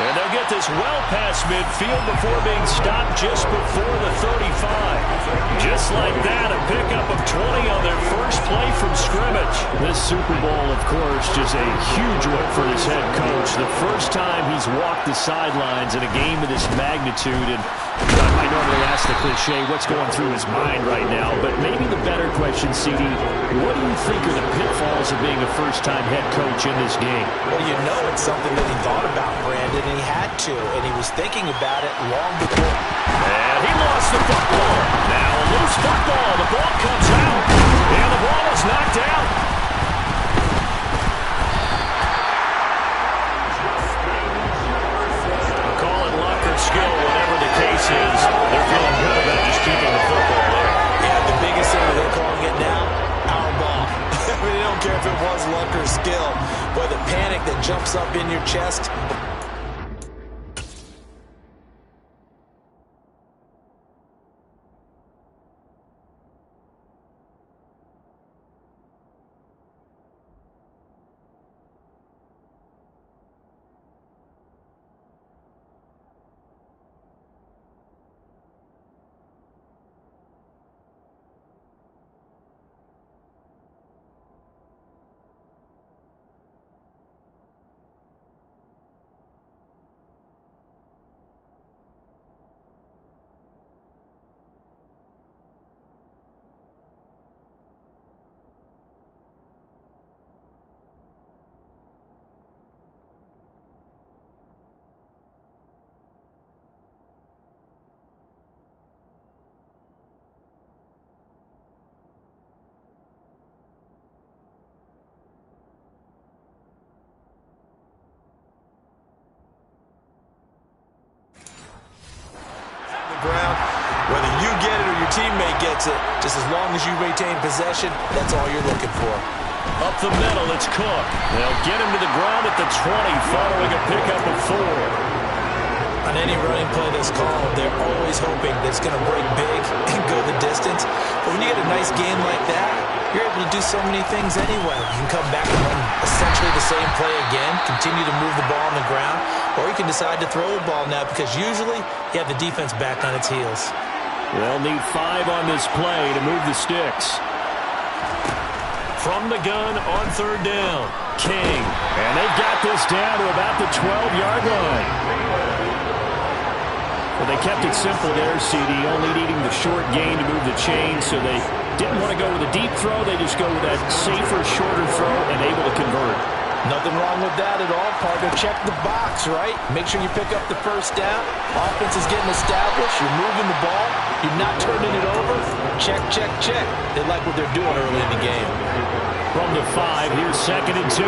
And they'll get this well past midfield before being stopped just before the 35. Just like that, a pickup of 20 on their first play from scrimmage. This Super Bowl, of course, just a huge one for this head coach. The first time he's walked the sidelines in a game of this magnitude. And I normally ask the cliche, what's going through his mind right now? But maybe the better question, CD, what do you think are the pitfalls of being a first-time head coach in this game? Well, you know it's something that he thought about, Brandon, and he had to, and he was thinking about it long before. And he lost the football. Now a loose football. The ball comes out, and the ball is knocked out. Call it luck or skill, whatever the case is. They're feeling good about just keeping the football there. Yeah, the biggest thing that they're calling it now, our ball. I mean, they don't care if it was luck or skill. Boy, the panic that jumps up in your chest. Whether you get it or your teammate gets it, just as long as you retain possession, that's all you're looking for. Up the middle, it's Cook. They'll get him to the ground at the 20 following a pickup of 4. On any running play that's called, they're always hoping that it's going to break big and go the distance. But when you get a nice game like that, you're able to do so many things anyway. You can come back and run essentially the same play again, continue to move the ball on the ground, or you can decide to throw the ball now because usually you have the defense back on its heels. They'll need 5 on this play to move the sticks. From the gun on 3rd down, King. And they've got this down to about the 12-yard line. Well, they kept it simple there, CD, only needing the short gain to move the chain, so they didn't want to go with a deep throw. They just go with that safer, shorter throw and able to convert. Nothing wrong with that at all, partner. Check the box, right? Make sure you pick up the 1st down. Offense is getting established. You're moving the ball. You're not turning it over. Check, check, check. They like what they're doing early in the game. From the 5, here's 2nd and 2.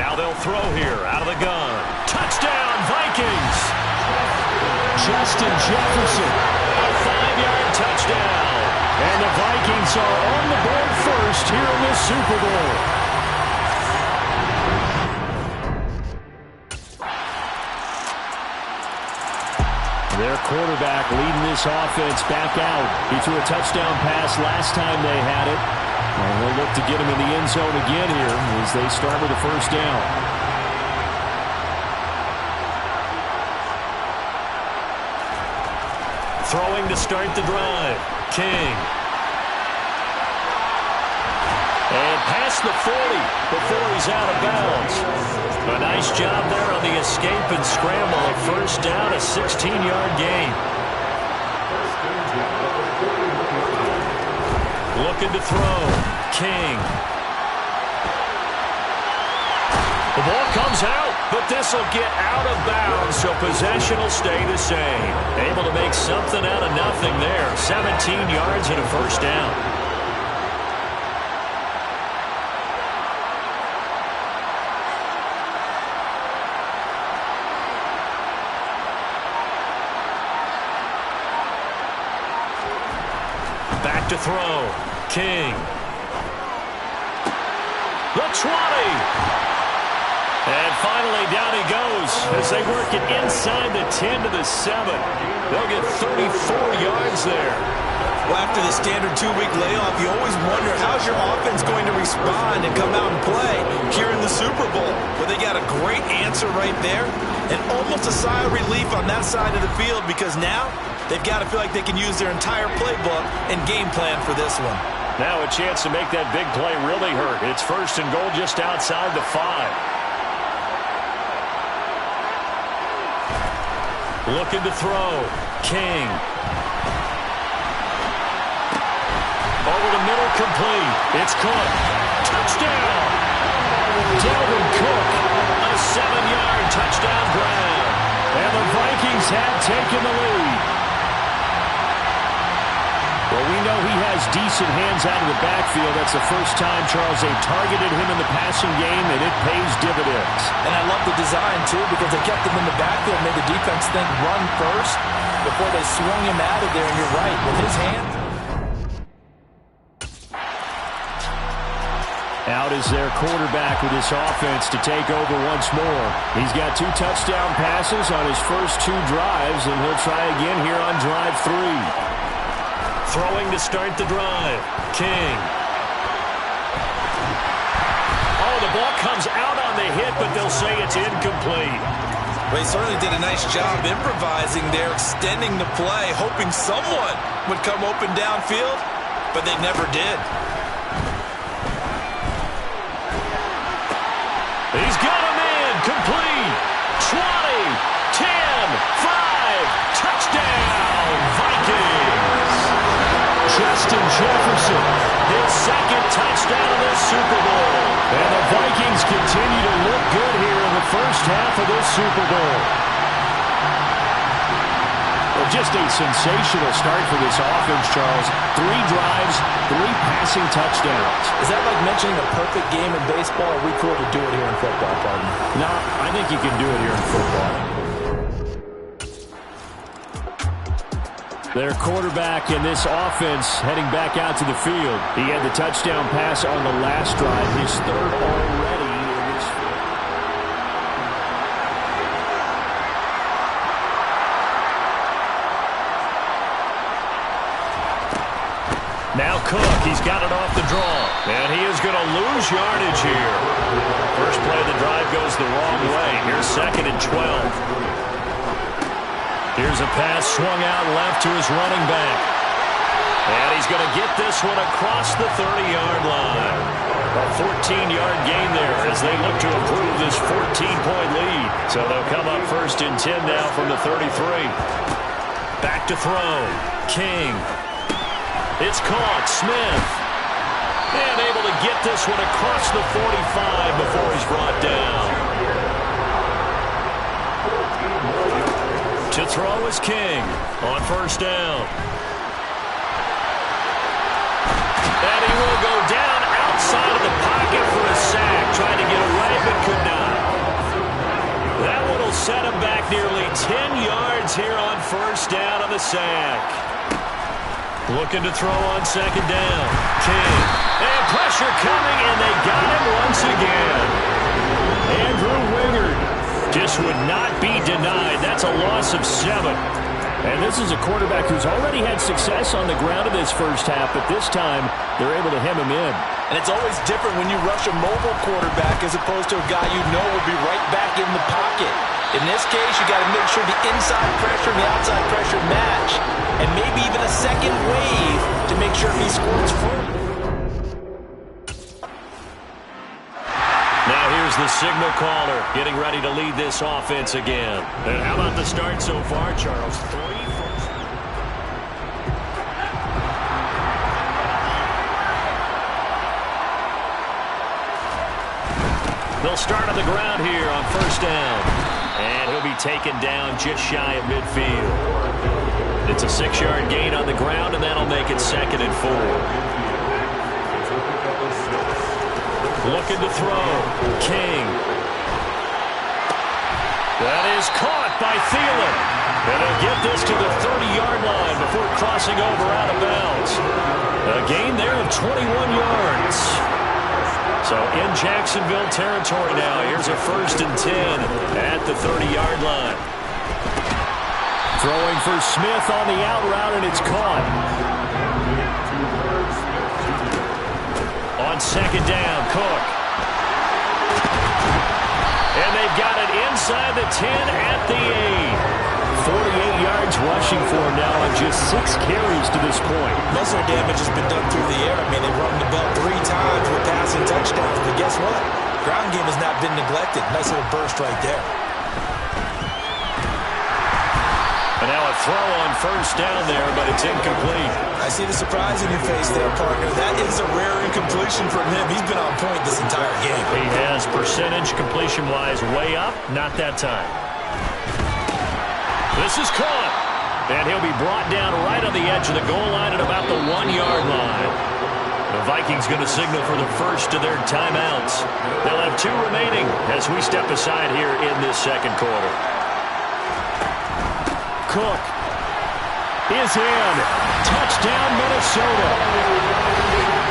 Now they'll throw here out of the gun. Touchdown, Vikings! Justin Jefferson, a 5-yard touchdown. And the Vikings are on the board first here in this Super Bowl. Their quarterback leading this offense back out. He threw a touchdown pass last time they had it. And they'll look to get him in the end zone again here as they start with the 1st down. Throwing to start the drive. King. And past the 40 before he's out of bounds. A nice job there on the escape and scramble. A 1st down, a 16-yard gain. Looking to throw. King. The ball comes out, but this will get out of bounds, so possession will stay the same. Able to make something out of nothing there. 17 yards and a 1st down. Back to throw. King. The 20. And finally, down he goes as they work it inside the 10 to the 7. They'll get 34 yards there. Well, after the standard 2-week layoff, you always wonder how's your offense going to respond and come out and play here in the Super Bowl. Well, they got a great answer right there and almost a sigh of relief on that side of the field because now they've got to feel like they can use their entire playbook and game plan for this one. Now a chance to make that big play really hurt. It's 1st and goal just outside the 5. Looking to throw. King. Over the middle, complete. It's Cook. Touchdown! Dalvin Cook. A 7-yard touchdown grab. And the Vikings have taken the lead. Well, we know he has decent hands out of the backfield. That's the first time, Charles, they've targeted him in the passing game, and it pays dividends. And I love the design, too, because they kept him in the backfield, made the defense think run first before they swung him out of there. And you're right, with his hand. Out is their quarterback with this offense to take over once more. He's got 2 touchdown passes on his first 2 drives, and he'll try again here on drive 3. Throwing to start the drive. King. Oh, the ball comes out on the hit, but they'll say it's incomplete. Well, he certainly did a nice job improvising there, extending the play, hoping someone would come open downfield, but they never did. He's got him in. Complete. 20, 10, 5. Touchdown, Vikings. Justin Jefferson, his 2nd touchdown of this Super Bowl. And the Vikings continue to look good here in the first half of this Super Bowl. Well, just a sensational start for this offense, Charles. 3 drives, 3 passing touchdowns. Is that like mentioning a perfect game in baseball, or are we cool to do it here in football, pardon? No, I think you can do it here in football. Their quarterback in this offense heading back out to the field. He had the touchdown pass on the last drive, his third already in this field. Now Cook, he's got it off the draw, and he is going to lose yardage here. First play of the drive goes the wrong way. Here's 2nd and 12. Here's a pass swung out left to his running back. And he's going to get this one across the 30-yard line. A 14-yard gain there as they look to improve this 14-point lead. So they'll come up 1st and 10 now from the 33. Back to throw. King. It's caught. Smith. And able to get this one across the 45 before he's brought down. To throw is King on 1st down. And he will go down outside of the pocket for a sack. Trying to get away, but could not. That one will set him back nearly 10 yards here on 1st down on the sack. Looking to throw on 2nd down. King. And pressure coming, and they got him once again. Andrew Wingard just would not be denied. That's a loss of 7. And this is a quarterback who's already had success on the ground in this first half, but this time they're able to hem him in. And it's always different when you rush a mobile quarterback as opposed to a guy you know will be right back in the pocket. In this case, you got to make sure the inside pressure and the outside pressure match, and maybe even a second wave to make sure he squirts forward. Now here's the signal caller getting ready to lead this offense again. And how about the start so far, Charles? 3 first. They'll start on the ground here on 1st down. And he'll be taken down just shy of midfield. It's a 6-yard gain on the ground, and that'll make it 2nd and 4. Looking to throw. King. That is caught by Thielen. And he'll get this to the 30-yard line before crossing over out of bounds. A gain there of 21 yards. So in Jacksonville territory now. Here's a 1st and 10 at the 30-yard line. Throwing for Smith on the out route, and it's caught. On 2nd down, Cook. And they've got it inside the 10 at the 8. 48 yards rushing for him now on just 6 carries to this point. Most of their damage has been done through the air. I mean, they've run the ball 3 times with passing touchdowns. But guess what? Ground game has not been neglected. Nice little burst right there. And now a throw on 1st down there, but it's incomplete. I see the surprise in your face there, partner. That is a rare incompletion from him. He's been on point this entire game. He has percentage completion-wise way up. Not that time. This is caught. And he'll be brought down right on the edge of the goal line at about the 1-yard line. The Vikings going to signal for the first of their timeouts. They'll have 2 remaining as we step aside here in this 2nd quarter. Cook is in. Touchdown, Minnesota.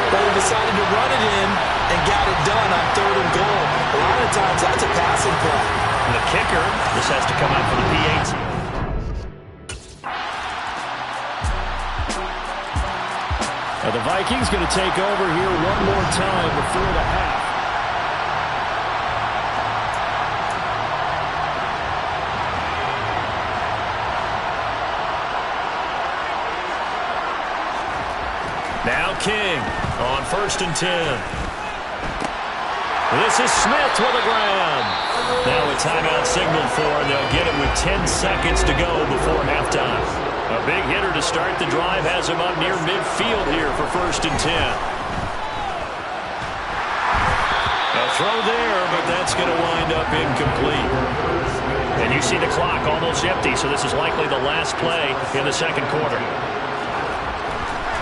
But they decided to run it in and got it done on 3rd and goal. A lot of times that's a passing play. And the kicker, this has to come out for the P8. Now the Vikings going to take over here one more time before the half. Now King on 1st and 10. This is Smith with a grab. Now a timeout signaled for, and they'll get it with 10 seconds to go before halftime. A big hitter to start the drive has him up near midfield here for 1st and 10. A throw there, but that's going to wind up incomplete. And you see the clock almost empty, so this is likely the last play in the 2nd quarter.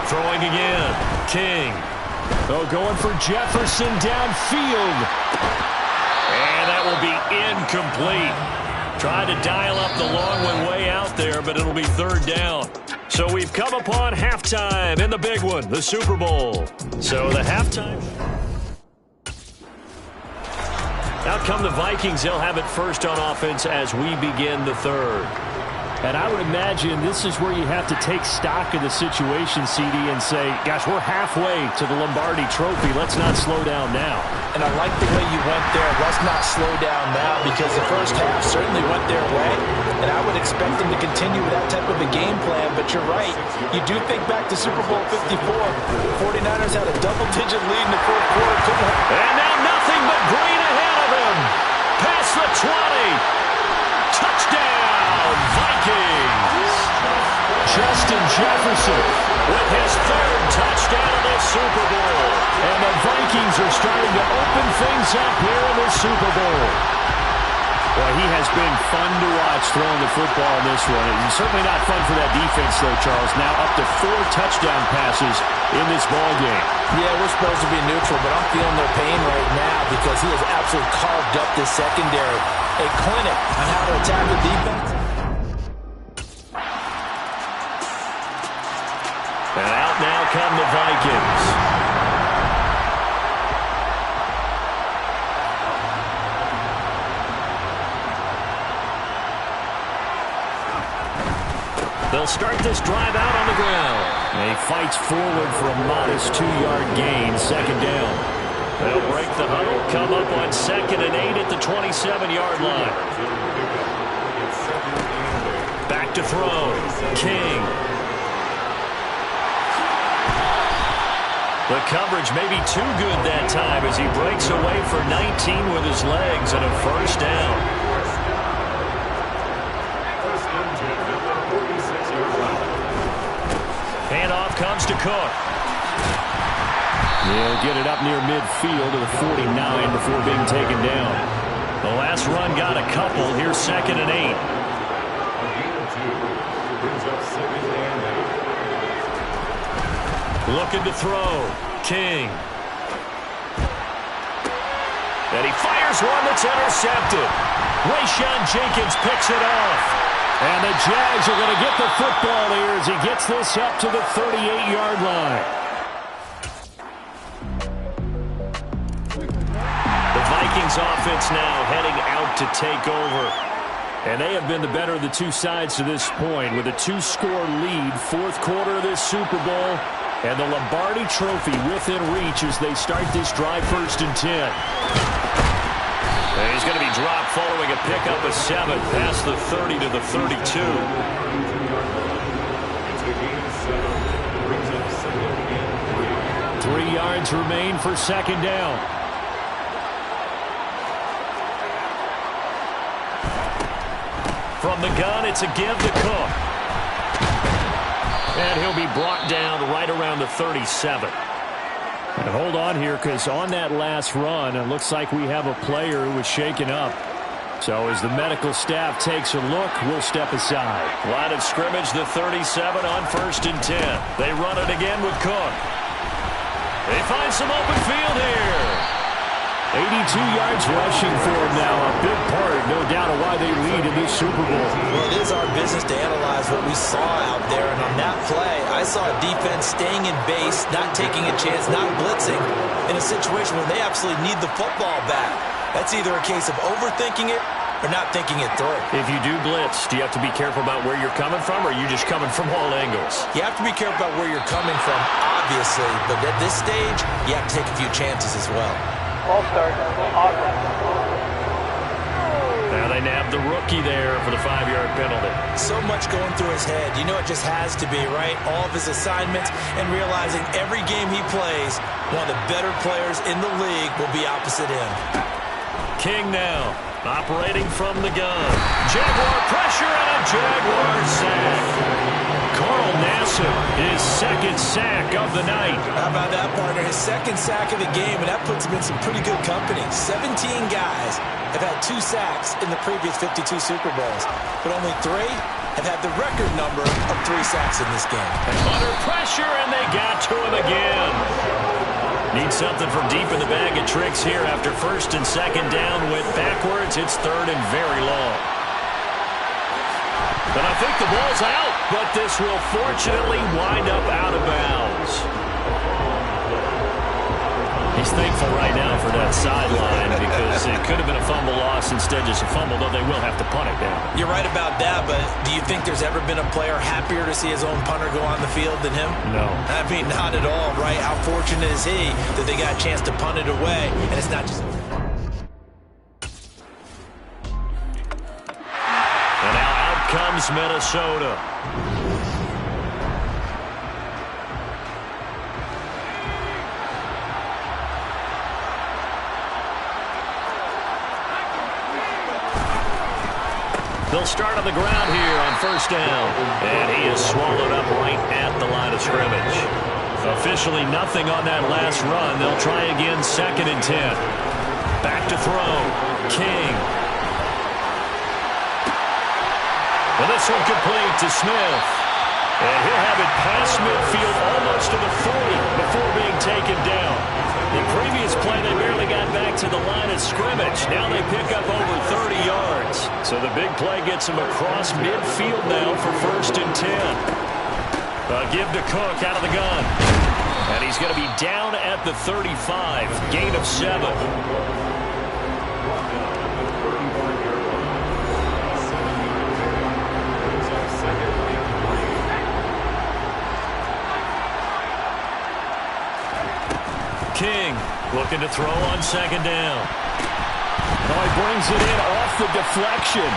Throwing again. King. Oh, going for Jefferson downfield. And that will be incomplete. Tried to dial up the long one way out there, but it'll be 3rd down. So we've come upon halftime in the big one, the Super Bowl. So the halftime... Out come the Vikings. They'll have it first on offense as we begin the third. And I would imagine this is where you have to take stock of the situation, CD, and say, gosh, we're halfway to the Lombardi Trophy. Let's not slow down now. And I like the way you went there. Let's not slow down now, because the first half certainly went their way. And I would expect them to continue with that type of a game plan. But you're right. You do think back to Super Bowl 54. 49ers had a double-digit lead in the fourth quarter. And now nothing but green ahead of him. Past the 20. Touchdown, Vikings! Justin Jefferson with his third touchdown of the Super Bowl. And the Vikings are starting to open things up here in the Super Bowl. Well, he has been fun to watch throwing the football in this one. And certainly not fun for that defense, though, Charles. Now up to 4 touchdown passes in this ball game. Yeah, we're supposed to be neutral, but I'm feeling their pain right now because he has absolutely carved up this secondary. A clinic on how to attack the defense. And out now come the Vikings. They'll start this drive out on the ground. And he fights forward for a modest 2-yard gain, second down. They'll break the huddle, come up on 2nd and 8 at the 27-yard line. Back to throw. King. The coverage may be too good that time as he breaks away for 19 with his legs and a first down. Handoff comes to Cook. He'll get it up near midfield to the 49 before being taken down. The last run got a couple. Here's 2nd and 8. Looking to throw. King. And he fires one that's intercepted. Rayshon Jenkins picks it off. And the Jags are going to get the football here as he gets this up to the 38-yard line. Vikings offense now heading out to take over. And they have been the better of the two sides to this point with a 2-score lead, fourth quarter of this Super Bowl, and the Lombardi Trophy within reach as they start this drive 1st and 10. And he's going to be dropped following a pickup of 7 past the 30 to the 32. 3 yards remain for second down. From the gun, it's a give to Cook. And he'll be brought down right around the 37. And hold on here, because on that last run, it looks like we have a player who was shaken up. So as the medical staff takes a look, we'll step aside. Line of scrimmage, the 37 on 1st and 10. They run it again with Cook. They find some open field here. 82 yards rushing for him now. A big part, no doubt, of why they lead in this Super Bowl. Well, it is our business to analyze what we saw out there. And on that play, I saw a defense staying in base, not taking a chance, not blitzing, in a situation where they absolutely need the football back. That's either a case of overthinking it or not thinking it through. If you do blitz, do you have to be careful about where you're coming from, or are you just coming from all angles? You have to be careful about where you're coming from, obviously. But at this stage, you have to take a few chances as well. All start. Now they nab the rookie there for the 5-yard penalty. So much going through his head. You know it just has to be, right? All of his assignments and realizing every game he plays, one of the better players in the league will be opposite him. King now, operating from the gun. Jaguar pressure and a Jaguar sack. Carl Nassib, his 2nd sack of the night. How about that, partner? His 2nd sack of the game, and that puts him in some pretty good company. 17 guys have had 2 sacks in the previous 52 Super Bowls, but only 3 have had the record number of 3 sacks in this game. Under pressure, and they got to him again. Need something from deep in the bag of tricks here after 1st and 2nd down. Went backwards. It's 3rd and very long. But I think the ball's out. but this will fortunately wind up out of bounds. He's thankful right now for that sideline because it could have been a fumble loss, instead just a fumble, though they will have to punt it down. You're right about that, but do you think there's ever been a player happier to see his own punter go on the field than him? No. I mean, not at all, right? How fortunate is he that they got a chance to punt it away, and it's not just... And now out comes Minnesota. They'll start on the ground here on first down. And he is swallowed up right at the line of scrimmage. Officially nothing on that last run. They'll try again, 2nd and 10. Back to throw. King. Well, this one complete to Smith. And he'll have it past midfield almost to the 40 before being taken down. The previous play, they barely got back to the line of scrimmage. Now they pick up over 30 yards. So the big play gets them across midfield now for 1st and 10. Give to Cook out of the gun. And he's going to be down at the 35. Gain of 7. King looking to throw on 2nd down. Oh, he brings it in off the deflection.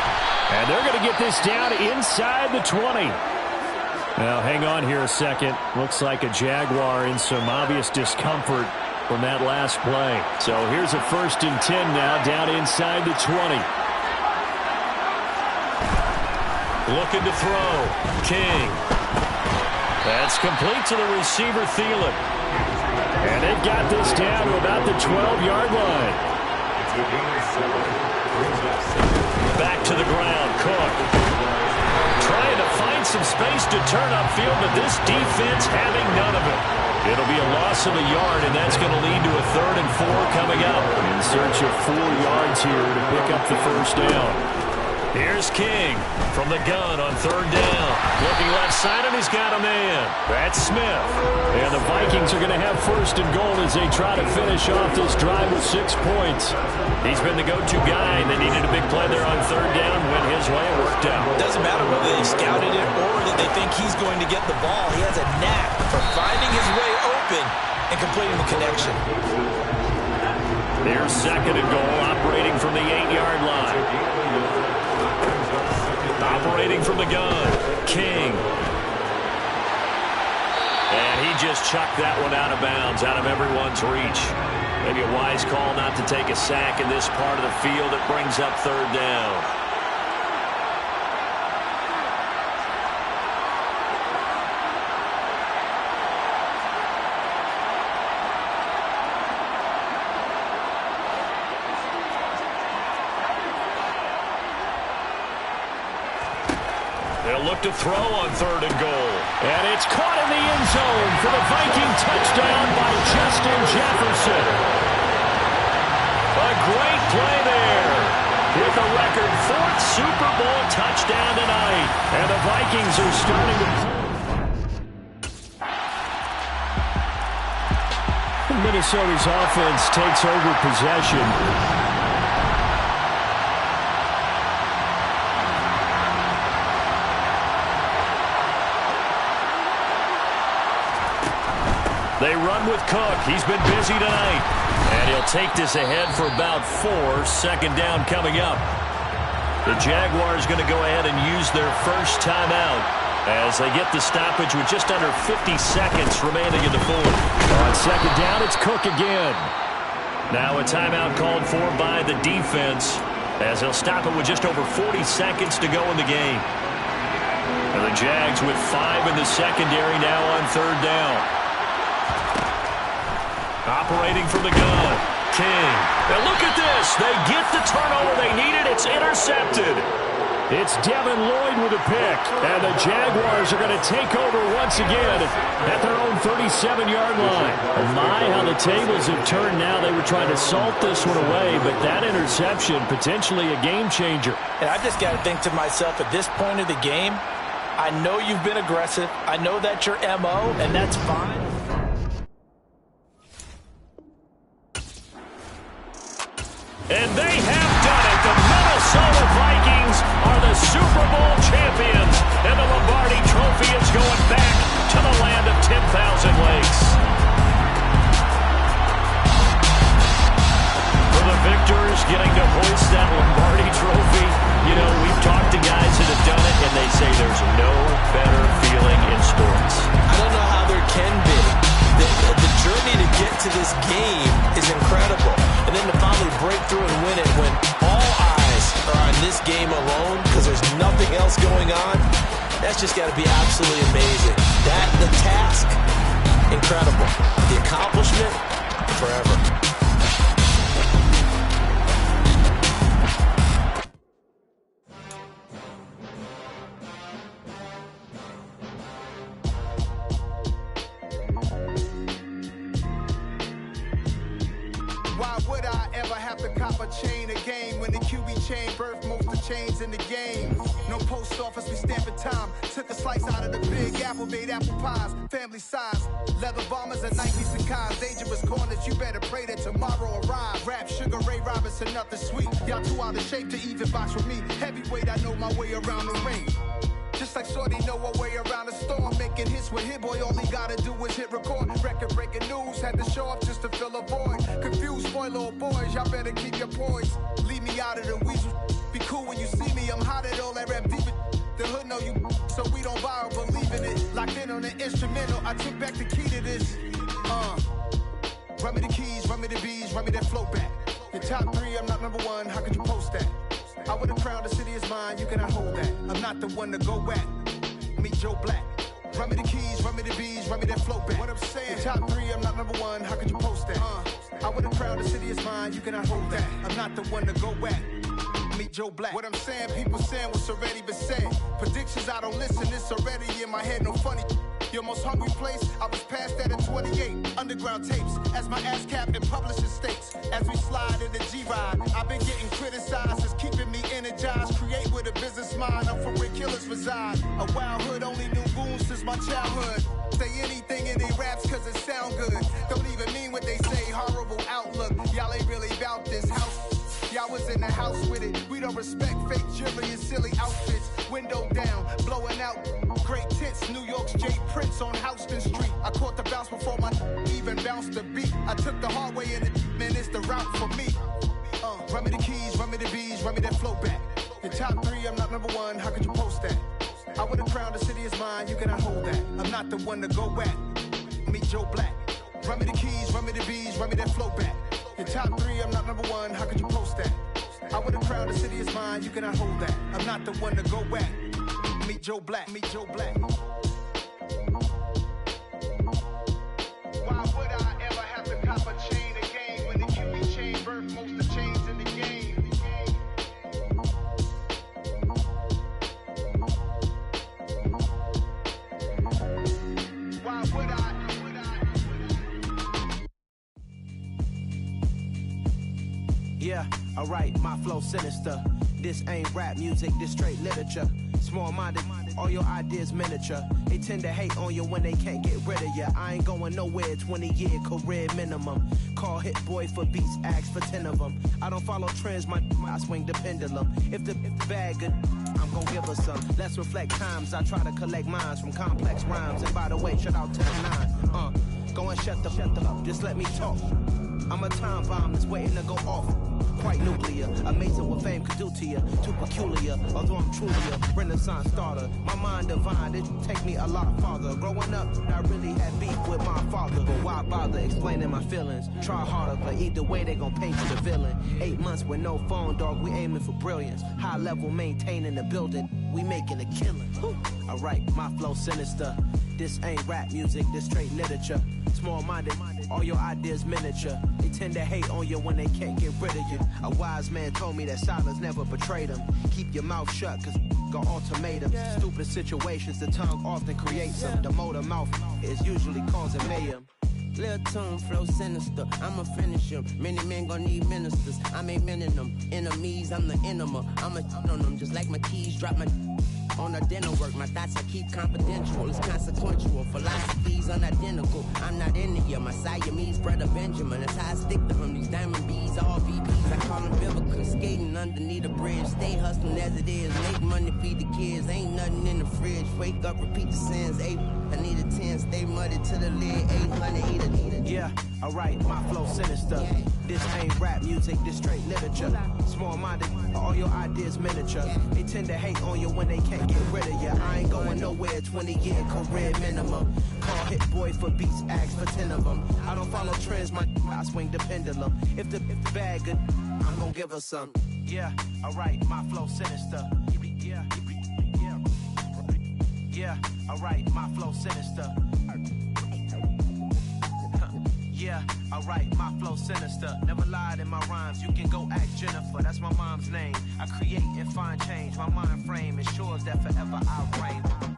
And they're going to get this down inside the 20. Now, hang on here a second. Looks like a Jaguar in some obvious discomfort from that last play. So here's a 1st and 10 now, down inside the 20. Looking to throw. King. That's complete to the receiver, Thielen. And they've got this down to about the 12-yard line. Back to the ground, Cook. Trying to find some space to turn upfield, but this defense having none of it. It'll be a loss of a yard, and that's going to lead to a 3rd and 4 coming up. In search of 4 yards here to pick up the 1st down. Here's King from the gun on 3rd down. Looking left side, and he's got a man. That's Smith. And the Vikings are going to have 1st and goal as they try to finish off this drive with 6 points. He's been the go-to guy, and they needed a big play there on 3rd down. Went his way, it worked out. Doesn't matter whether they scouted it or that they think he's going to get the ball. He has a knack for finding his way open and completing the connection. There's 2nd and goal, operating from the 8-yard line. Operating from the gun, King. And he just chucked that one out of bounds, out of everyone's reach. Maybe a wise call not to take a sack in this part of the field. It brings up 3rd down. They'll look to throw on 3rd and goal. And it's caught in the end zone for the Viking touchdown by Justin Jefferson. A great play there with a record 4th Super Bowl touchdown tonight. And the Vikings are starting to... Minnesota's offense takes over possession. They run with Cook. He's been busy tonight. And he'll take this ahead for about 4. 2nd down coming up. The Jaguars going to go ahead and use their first timeout as they get the stoppage with just under 50 seconds remaining in the 4th. On 2nd down, it's Cook again. Now a timeout called for by the defense as they'll stop it with just over 40 seconds to go in the game. And the Jags with 5 in the secondary now on 3rd down. Operating from the gun, King. And look at this. They get the turnover they needed. It's intercepted. It's Devin Lloyd with a pick. And the Jaguars are going to take over once again at their own 37-yard line. Oh my, how the tables have turned now. They were trying to salt this one away, but that interception, potentially a game changer. And I've just got to think to myself, at this point of the game, I know you've been aggressive. I know that's your MO, and that's fine. And they have done it. The Minnesota Vikings are the Super Bowl champions. And the Lombardi Trophy is going back to the land of 10,000 lakes. For the victors getting to hoist that Lombardi Trophy, you know, we've talked to guys that have done it, and they say there's no better feeling in sports. I don't know how there can be. The journey to get to this game is incredible. And then to finally break through and win it when all eyes are on this game alone because there's nothing else going on, that's just got to be absolutely amazing. The task, incredible. The accomplishment, forever. Why would I ever have to cop a chain again when the QB chain birthed most of the chains in the game? No post office, we stamping time. Took a slice out of the big apple, made apple pies, family size. Leather bombers and Nikes and cars, dangerous corners, you better pray that tomorrow arrive. Rap, Sugar Ray Robinson, nothing sweet. Y'all too out of shape to even box with me. Heavyweight, I know my way around the ring. Just like Shorty know her way around the storm, making hits with Hit Boy, all he gotta do is hit record. Record-breaking news, had to show up just to fill a void. Confused, spoiler boys, y'all better keep your poise. Leave me out of the weasel. Be cool when you see me, I'm hot at all that rap deep. The hood know you, so we don't borrow, believe in it. Locked in on the instrumental, I took back the key to this. Run me the keys, run me the bees, run me that flow back. Your top 3, I'm not number 1, how could you post that? I would've crowned the city is mine, you cannot hold that. I'm not the one to go at. Meet Joe Black. Run me the keys, run me the bees, run me that flow back. What I'm saying, your top 3, I'm not number 1, how could you post that? I would've crowned the city is mine, you cannot hold that. I'm not the one to go at. Meet Joe Black. What I'm saying, people saying what's already been said. Predictions, I don't listen, it's already in my head, no funny. Your most hungry place, I was past that at 28. Underground tapes, as my ass cap in publishing states. As we slide in the G-Ride, I've been getting criticized, it's keeping me energized. Create with a business mind, I'm from where killers reside. A wild hood, only knew goons since my childhood. Say anything in they raps cause it sound good. Don't even mean what they say, horrible outlook. Y'all ain't really about this house. Y'all was in the house with it. We don't respect fake jewelry and silly outfits. Window down, blowing out great tits. New York's J. Prince on Houston Street. I caught the bounce before my even bounced the beat. I took the hard way in it, man, it's the route for me. Run me the keys, run me the bees, run me that flow back. Your top 3, I'm not number 1, how could you post that? I would've crowned the city is mine, you cannot hold that. I'm not the one to go at. Meet Joe Black. Run me the keys, run me the bees, run me that flow back. Your top 3, I'm not number 1, how could you post that? I would've crowned the city is mine, you cannot hold that. I'm not the one to go at. Meet Joe Black, meet Joe Black. Why would I ever have to cop a chain again when the QB chain birthed most of the chains in the game? Why would I? Yeah, alright, my flow sinister. This ain't rap music, this straight literature. Small-minded, all your ideas miniature. They tend to hate on you when they can't get rid of you. I ain't going nowhere, 20-year career minimum. Call Hit Boy for beats, ask for 10 of them. I don't follow trends, I swing the pendulum. If the bag good, I'm gon' give her some. Let's reflect times, I try to collect minds from complex rhymes. And by the way, shout out to the 9. Go and shut the up, just let me talk. I'm a time bomb that's waiting to go off. Quite nuclear, amazing what fame could do to you. Too peculiar, although I'm truly a Renaissance starter. My mind divine, it take me a lot farther. Growing up, I really had beef with my father. But why bother explaining my feelings? Try harder, but either way they gon' paint you the villain. 8 months with no phone, dog, we aiming for brilliance. High level maintaining the building, we making a killing. Alright, my flow sinister. This ain't rap music, this straight literature. Small-minded, all your ideas miniature. They tend to hate on you when they can't get rid of you. A wise man told me that silence never betrayed him. Keep your mouth shut, cause got ultimatums. Stupid situations, the tongue often creates them. The motor mouth is usually causing mayhem. Lil' tune, flow sinister, I'ma finish him. Many men gon' need ministers, I'm aiming them. Enemies, I'm the enema. I'ma on them, just like my keys, drop my On the dental work, my thoughts I keep confidential. It's consequential. Philosophies unidentical. I'm not India. My Siamese brother Benjamin. That's how I stick to him. These diamond bees, all VPs. I call them biblical. Skating underneath a bridge. Stay hustling as it is. Make money, feed the kids. Ain't nothing in the fridge. Wake up, repeat the sins. 8, I need a 10. Stay muddy to the lid. 800, eat it. Yeah, alright, my flow sinister. Yeah. This ain't rap music, this straight literature. Small-minded, all your ideas miniature. Yeah. They tend to hate on you when they can't get rid of you. I ain't going nowhere, 20-year career minimum. Call Hit Boy for beats, ask for 10 of them. I don't follow trends, I swing the pendulum. If the bag good, I'm gonna give her some. Yeah, alright, my flow sinister. Yeah, yeah. Yeah, alright, my flow sinister. Yeah, alright, my flow sinister. Never lied in my rhymes, you can go ask Jennifer. That's my mom's name. I create and find change. My mind frame ensures that forever I reign.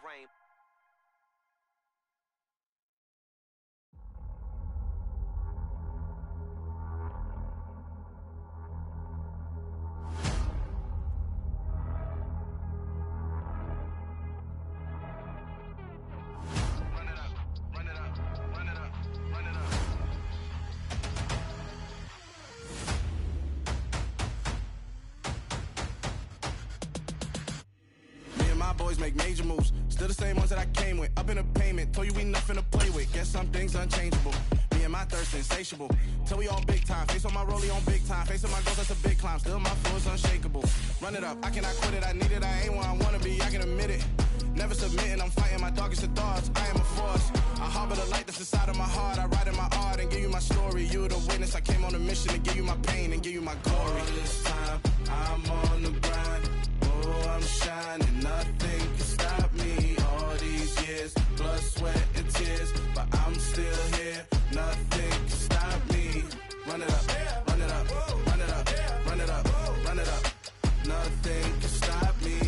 Boys make major moves, still the same ones that I came with. Up in a payment, told you we nothing to play with. Guess some things unchangeable. Me and my thirst insatiable. Till we all big time. Face on my rollie on big time. Face on my goals, that's a big climb. Still my flow is unshakable. Run it up, I cannot quit it. I need it, I ain't where I wanna be. I can admit it. Never submitting, I'm fighting my darkest of thoughts. I am a force. I harbor the light that's inside of my heart. I write in my art and give you my story. You the witness. I came on a mission to give you my pain and give you my glory. All this time, I'm on the grind. Oh, I'm shining, nothing can stop me. All these years, blood, sweat, and tears, but I'm still here. Nothing can stop me. Run it up, run it up, run it up, run it up, run it up. Nothing can stop me.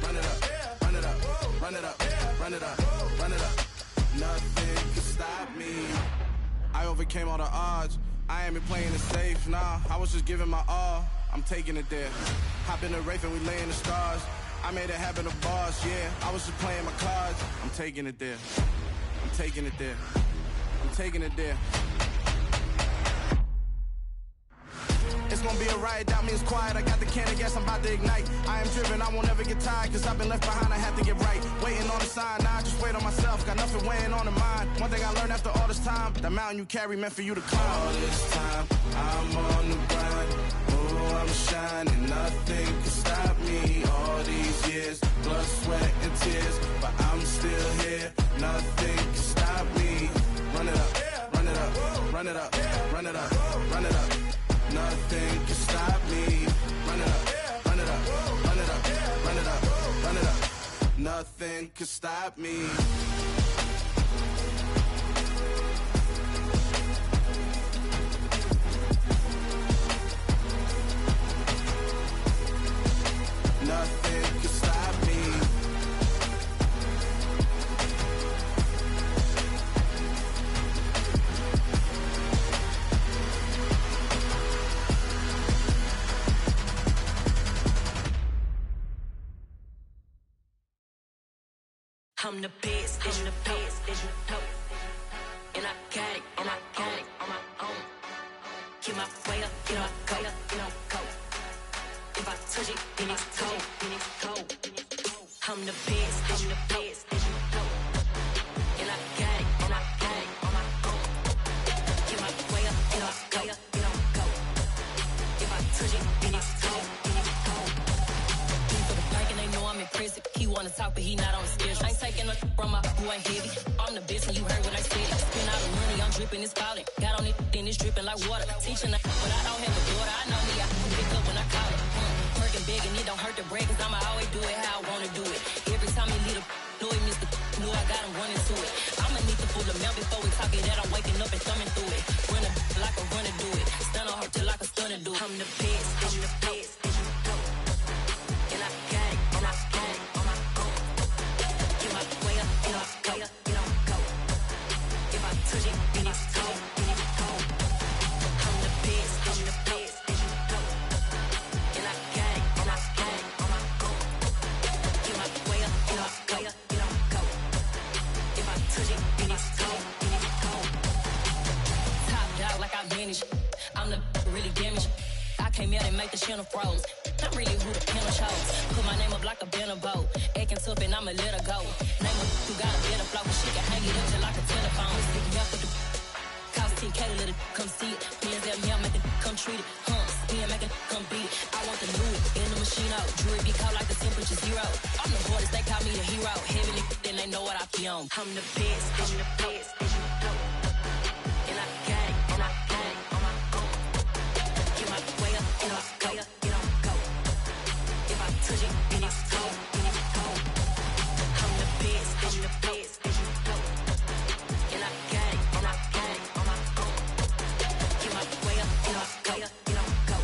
Run it up, run it up, run it up, run it up, run it up. Nothing can stop me. I overcame all the odds. I ain't been playing it safe, nah. I was just giving my all. I'm taking it there. Hop in the Wraith and we lay in the stars. I made it happen to boss, yeah. I was just playing my cards. I'm taking it there. I'm taking it there. I'm taking it there. It's gonna be a riot, doubt me it's quiet. I got the can of gas, I'm about to ignite. I am driven, I won't ever get tired, cause I've been left behind, I have to get right. Waiting on the sign, now I just wait on myself. Got nothing weighing on the mind. One thing I learned after all this time, the mountain you carry meant for you to climb. All this time, I'm on the grind. Oh, I'm shining, nothing can stop me. All these years, blood, sweat, and tears, but I'm still here. Nothing can stop me. Run it up, run it up, run it up, run it up, run it up. Nothing can stop me. Run it up, run it up, run it up, run it up, run it up. Nothing can stop me. Nothing can stop me. I'm the best, I'm the best, as you know. And I got it, and I got it on my own. Get my way up, get my go, you know, go. If I touch it, then it's cold, then it's cold. I'm the best, I'm the best, as you know. And I got it, and I got it on my own. Get my way up, get my go, you know, go. If I touch it, then it's cold, then it's cold. He for the bike and they know I'm impressive. He wanna talk, but he not on the schedule. I ain't taking a from my boy heavy. I'm the best and you heard what I said. Spend all the money, I'm dripping, it's falling. Got on it, then it's dripping like water. Teaching but I don't have a daughter. I know me, I can pick up when I call it. Working big and it don't hurt the break, cause I'ma always do it how I wanna do it. Every time he lead a know he missed the know I got him running to it. I'ma need to pull the mail before we talk it that I'm waking up and thumbing through it. Run a like a runner do it. Stun on her till like a stunner do it. I'm the best, I'm the best, as you know. And I got it, and I got it on my own. Get my way up, get my go, you know, go. If I touch it, then it's cold, then it's cold. I'm the best, I'm the best, as you know. chin froze. I'm really who the pen shows. Put my name up like a banner boat. Acting tough and I'ma let her go. Name her who got a better flow. She can hang it up just like a telephone. Stick me up with the cost 10K to let it come see it. Hands at me, I make it come treat it. Humps, me and make it come beat it. I want the new in the machine out. Jewelry be cold like the temperature 0. I'm the hardest, they call me the hero. Heavenly, then they know what I be on. I'm the best, I'm the best, and you know. And I got it, and I got it on my own. Get my way up, get off, go, get on, go. If I touch it, then it's cold, then it's cold. I'm the best, and you know. And I got it, and I got it on my own. Get my way up, get off, go, get on, go.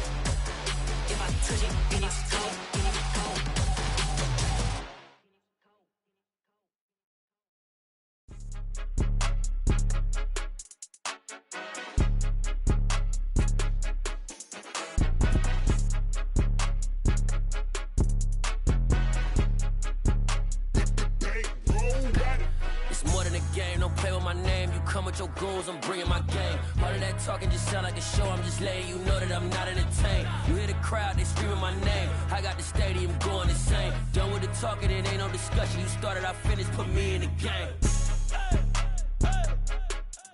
If I touch it, then it's cold, then it's cold. It's more than a game, don't play with my name. You come with your goons, I'm bringing my game. All of that talking just sound like a show, I'm just letting you know that I'm not entertained. You hear the crowd, they screaming my name. I got the stadium going insane. Done with the talking, it ain't no discussion. You started, I finished, put me in the game.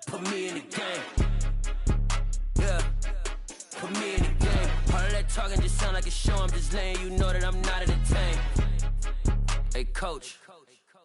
Put me in the game. Yeah, put me in the game. All of that talking just sound like a show, I'm just letting you know that I'm not entertained. Hey coach,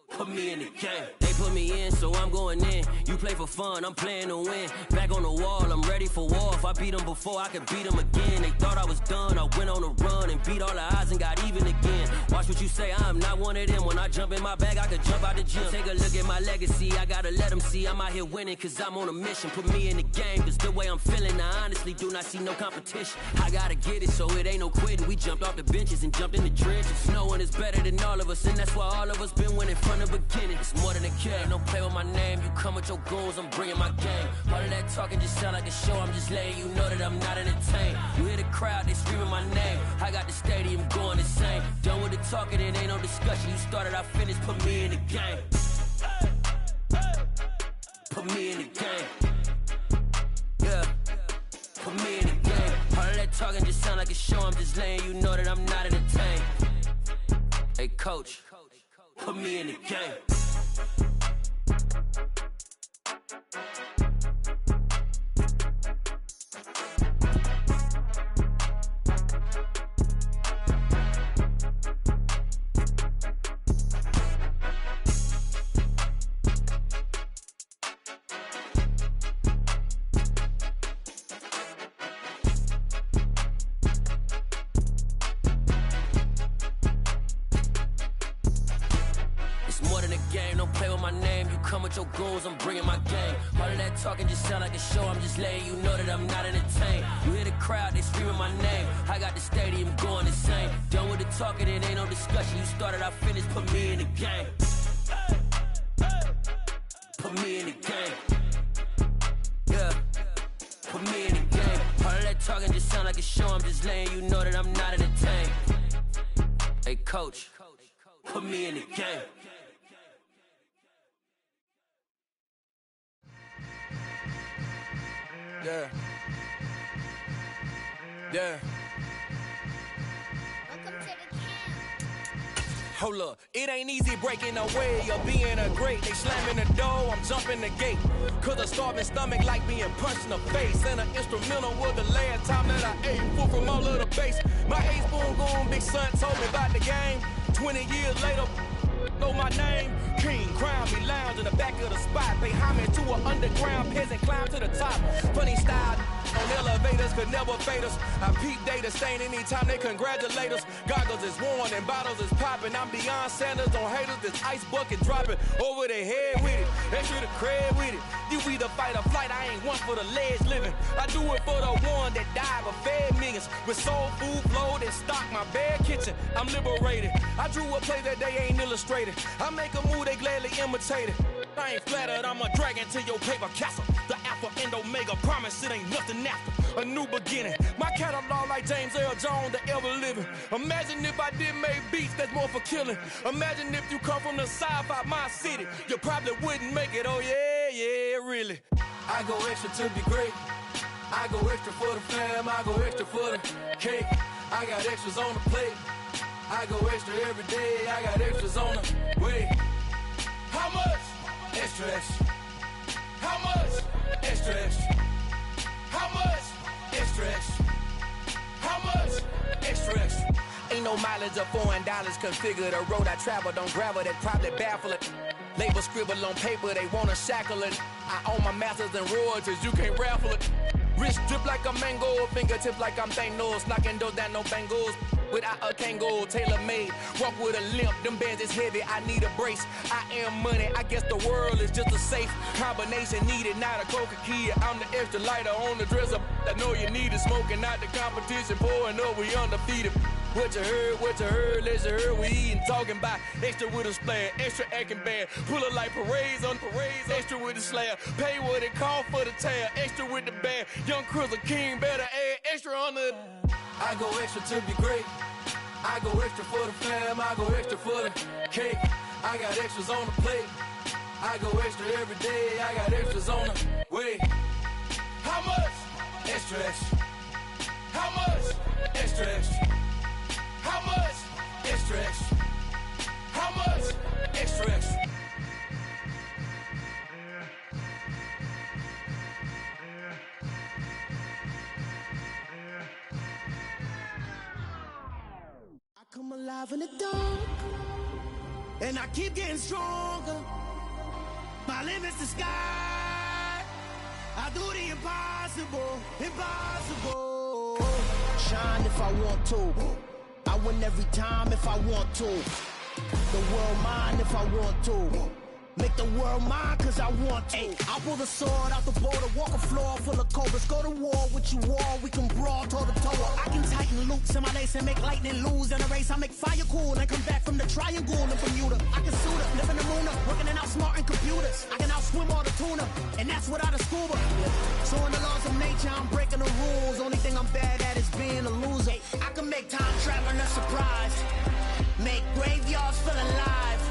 put me in the game. They put me in, so I'm going in. You play for fun, I'm playing to win. Back on the wall, I'm ready for war. If I beat them before, I could beat them again. They thought I was done, I went on a run and beat all the odds and got even again. Watch what you say, I'm not one of them. When I jump in my bag, I could jump out the gym. Take a look at my legacy, I gotta let them see I'm out here winning, cause I'm on a mission. Put me in the game, cause the way I'm feeling, I honestly do not see no competition. I gotta get it, so it ain't no quitting. We jumped off the benches and jumped in the trenches. No one is better than all of us, and that's why all of us been winning from the beginning. It's more than a game, don't play with my name. You come with your goons, I'm bringing my game. All of that talking just sound like a show, I'm just letting you know that I'm not entertained. You hear the crowd, they screaming my name. I got the stadium going insane. Done with the talking, it ain't no discussion. You started, I finished, put me in the game. Put me in the game. Yeah, put me in the game. All of that talking just sound like a show, I'm just letting you know that I'm not entertained. Hey coach, put me in the game. Your goons, I'm bringing my game. All of that talking just sound like a show, I'm just letting you know that I'm not entertained. You hear the crowd, they screaming my name. I got the stadium going insane. Done with the talking, it ain't no discussion. You started, I finished, put me in the game. Put me in the game. Yeah, put me in the game. All of that talking just sound like a show, I'm just letting you know that I'm not entertained. Hey coach, put me in the game. Yeah. Yeah. Hold up, it ain't easy breaking away or being a great. They slamming the door, I'm jumping the gate. Cause a starving stomach like being punched in the face. And an instrumental was the last time that I ate. Full from all of the bass. My 8-spoon goon, big son told me about the game. 20 years later, know my name. King, crown me, lounge in the back of the spot. Pay homage to an underground peasant, climb to the top. Funny style on elevators could never fade us. I peep data stain anytime they congratulate us. Goggles is worn and bottles is popping. I'm Deion Sanders on haters, this ice bucket dropping over their head with it. Extra the cred with it. You either fight or flight, I ain't one for the ledge living. I do it for the one that died but fed millions. With soul food flowed and stock my bad kitchen. I'm liberated. I drew a play that they ain't illustrated. I make a move, they gladly imitate it. I ain't flattered, I'm a dragon to your paper castle. The Alpha and Omega, promise it ain't nothing after. A new beginning. My catalog like James Earl Jones, the ever living. Imagine if I did make beats that's more for killing. Imagine if you come from the sci-fi, my city. You probably wouldn't make it, oh yeah, yeah, really. I go extra to be great. I go extra for the fam, I go extra for the cake. I got extras on the plate. I go extra every day. I got extras on the way. How much? Extra, extra. How much? Extra, extra. How much? Extra, extra. How much? Extra, extra. Ain't no mileage of $4 configure the road I travel. Don't gravel that probably baffle it. Label scribble on paper, they wanna shackle it. I own my masters and royalties, you can't raffle it. Wrist drip like a mango, fingertips like I'm Thanos. Knocking doors down, no bangles. Without a Kango, tailor-made. Walk with a limp, them bands is heavy, I need a brace. I am money, I guess the world is just a safe combination needed, not a coca key. I'm the extra lighter on the dresser. I know you need it, smoking out the competition, pouring up, we undefeated. What you heard, let you heard, we eatin', talking about extra with a splash, extra acting bad, pull it like parades on parades, extra with the slab, pay what it cost for the tab, extra with the band, young Chris a king, better add extra on the. I go extra to be great, I go extra for the fam, I go extra for the cake, I got extras on the plate, I go extra every day, I got extras on the way. How much? Extra, extra. How much? Extra, extra. How much? Extra, extra. How much? Extra, extra. I come alive in the dark, and I keep getting stronger. My limit's the sky. I do the impossible, impossible. Shine if I want to. I win every time if I want to. The world mine if I want to. Make the world mine cause I want to. I pull the sword out the border, walk a floor full of cobras. Go to war with you all, we can brawl toe to toe. I can tighten loops in my lace and make lightning lose in a race. I make fire cool and come back from the triangle in Bermuda. I can suit up, live in the moon up, working and outsmarting computers. I can outswim all the tuna, and that's without a scuba. So in the laws of nature, I'm breaking the rules. Only thing I'm bad at is being a loser. I can make time traveling a surprise. Make graveyards feel alive.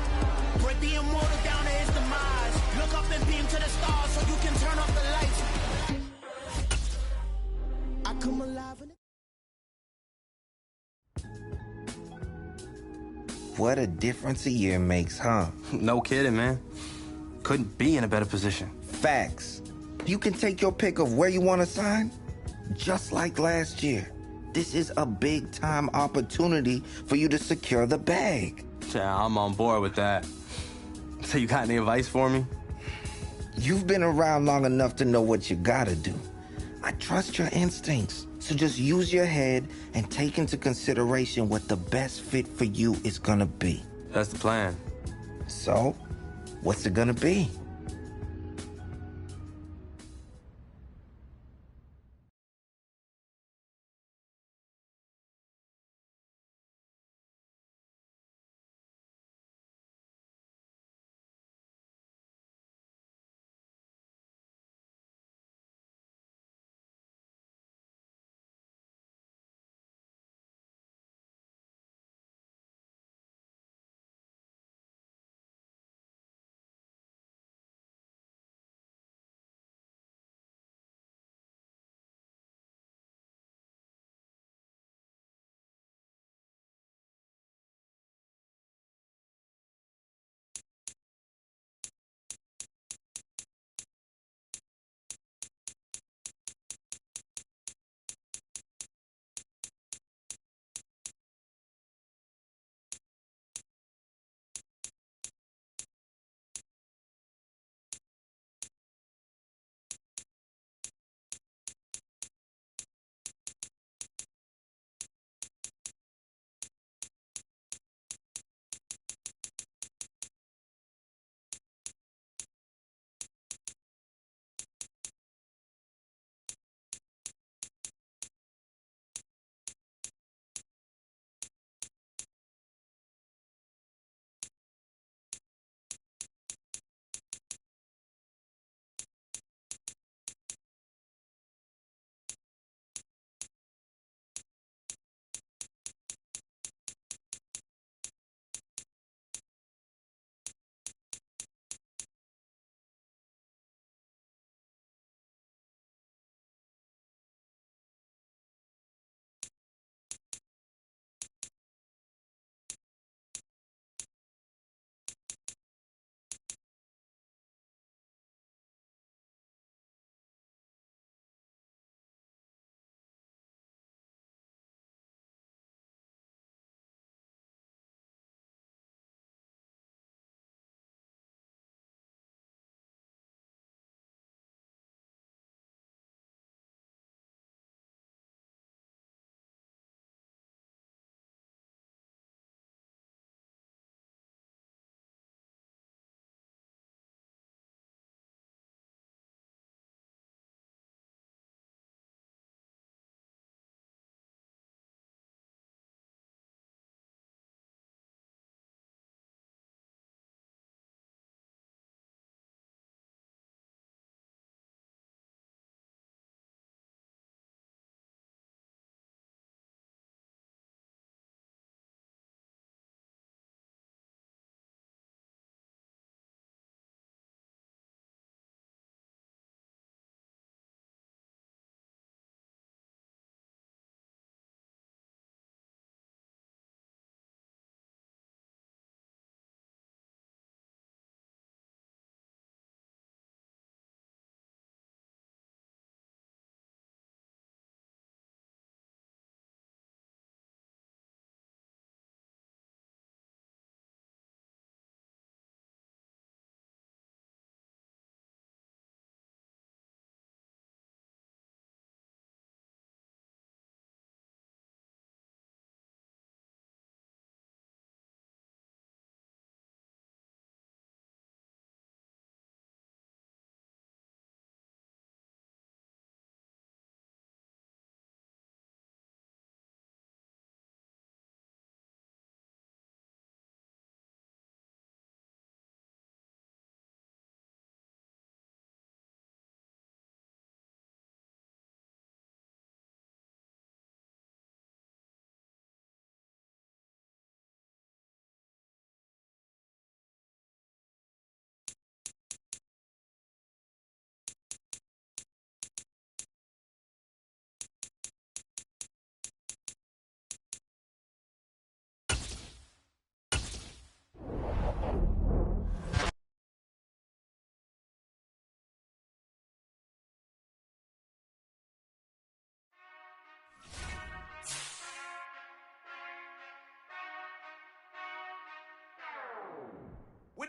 Break the immortal down to his demise. Look up and beam to the stars so you can turn off the lights. I come alive in it. What a difference a year makes, huh? No kidding, man. Couldn't be in a better position. Facts. You can take your pick of where you want to sign, just like last year. This is a big-time opportunity for you to secure the bag. Yeah, I'm on board with that. So you got any advice for me? You've been around long enough to know what you gotta do. I trust your instincts. So just use your head and take into consideration what the best fit for you is gonna be. That's the plan. So, what's it gonna be?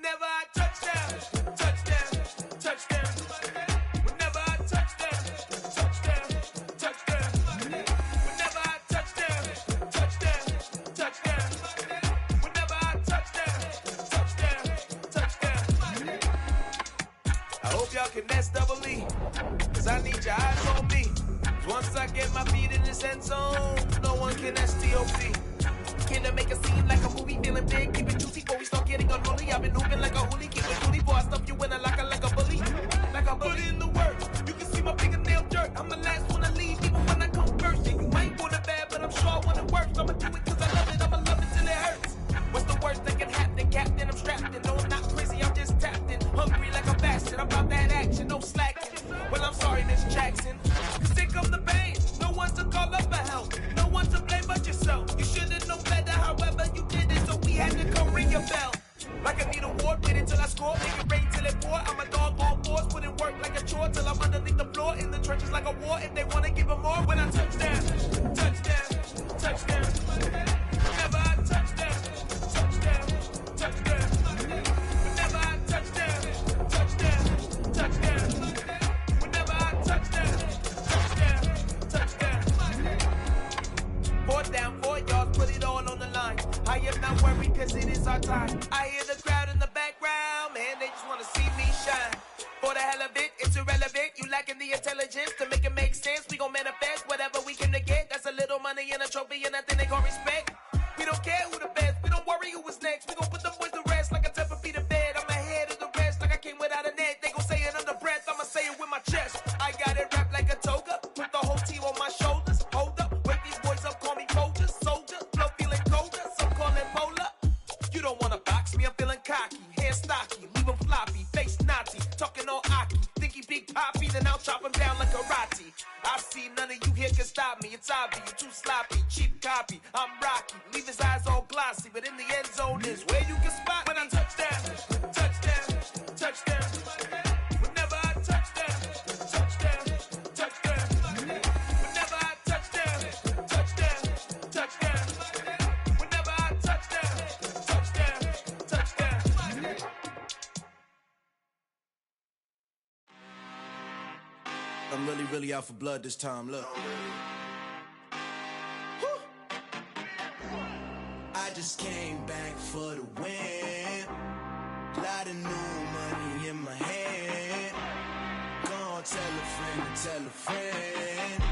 Whenever I touchdown, touchdown, touchdown. Whenever I touchdown, touchdown, touchdown. Whenever I touchdown, touchdown, touchdown. Whenever I touchdown, touchdown. I hope y'all can nest double E, cause I need your eyes on me. Once I get my feet in this end zone, no one can STOP. Can I make a scene like a movie, feeling big, keep it juicy before we start getting unruly. I've been hooping like a hooli, keep it duty before I stuff you in a locker like a bully. Like I put in the work, you can see my fingernail dirt. I'm the last one to leave, even when I come first. And you might want it bad, but I'm sure I want it worse. I'ma do it cause I love it, I'ma love it till it hurts. What's the worst that can happen, Captain? I'm strapped in, no I'm not crazy, I'm just tapped in. Hungry like a bastard, I'm about that action, no slacking. Well I'm sorry, Miss Jackson, cause here come the pain. No one to call up for help, no one to blame but yourself. You should've known better, however you did it, so we had to come ring your bell. Like I need a ward, wait until I score, make it rain till it pour. I'm a dog on force, put in work like a chore till I'm underneath the floor, in the trenches like a war. If they wanna give it more, when I touchdown, touchdown, touchdown. Whenever I touchdown, touchdown, touchdown. Whenever I touchdown, touchdown, touchdown. Whenever I touchdown, touchdown, touchdown. Fourth down, 4 yards, put it all on the line. I am not worried cause it is our time. I hear the crowd in the background, man, they just wanna see me shine. For the hell of it, it's irrelevant. You lacking the intelligence to make it make sense. We gon' manifest whatever we came to get. That's a little money and a trophy and nothing they gon' respect. We don't care who the best, we don't worry who is next. We gon' put the boys to rest like a temper feet of bed. I'm ahead of the rest like I came without a net. They gon' say it under breath, I'ma say it with my chest. I got it wrapped like a toga, put the whole team on my shoulders. Hold up, wake these boys up, call me Folger, soldier. Flow feeling colder, some call it polar. You don't wanna box me, I'm feeling cocky. Hair stocky, leave him floppy, face naughty. Talking all aki, think he big poppy, then I'll chop him down like karate. I see none of you here can stop me. It's obvious, you too sloppy, cheap copy. I'm Rocky, leave his eyes all glossy, but in the end zone is where you can spot when I touchdown, touchdown, touchdown. Whenever I touchdown, touchdown, touchdown. Whenever I touchdown, touchdown, touchdown. Whenever I touchdown, touchdown, touchdown. I'm really out for blood this time, look. I just came back for the win. Lot of new money in my hand. Gonna tell a friend to tell a friend.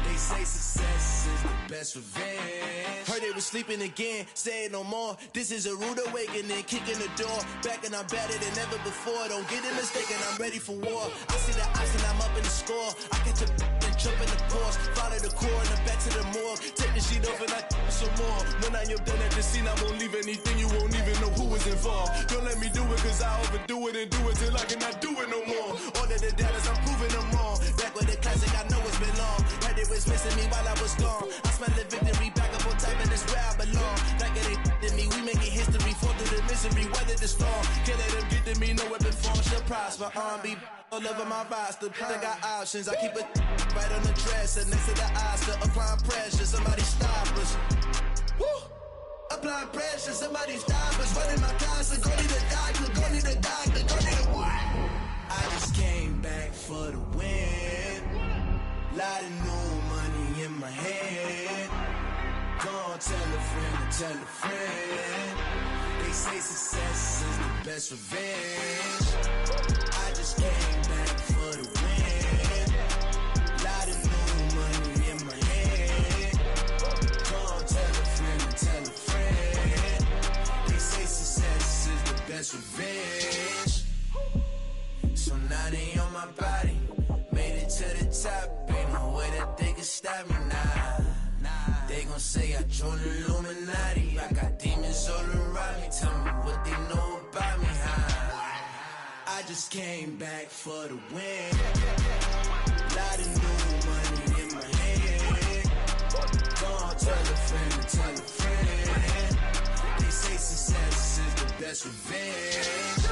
They say success is the best revenge. Heard they was sleeping again, say it no more. This is a rude awakening, kicking the door. Back and I'm better than ever before. Don't get it mistaken, I'm ready for war. I see the option, I'm up in the score. I catch a and jump in the course. Follow the core and then back to the morgue. Take the sheet off and I some more. When I am done at the scene, I won't leave anything. You won't even know who was involved. Don't let me do it cause I overdo it and do it till I cannot do it no more. All of the doubters, I'm proving them wrong. Back with the classic, I know it's been long. Heard it was missing me while I was gone. I smell the victory, back up on time and it's where I belong. Like it ain't to me, we making history. Fall through the misery, weather the storm. Can't let them get to me, no weapon form shall prosper. R&B all over my roster, I got options. I keep it right on the dresser, next to the Oscar. Applying pressure, somebody stop us. Woo! Applying pressure, somebody stop us. Running my closet, go need a doctor, go need a doctor, go need a what? I just came back for the win. Lot of new money in my hand. Gonna tell a friend to tell a friend. They say success is the best revenge. I just came back for the win. Lot of new money in my hand. Gonna tell a friend to tell a friend. They say success is the best revenge. So now they on my body. Made it to the top. Ain't no way that they can stop me now. They gon' say I joined the Illuminati. I got demons all around me. Tell me what they know about me, huh? I just came back for the win. Lot of new money in my hand. Gonna tell a friend to tell a friend. They say success is the best revenge.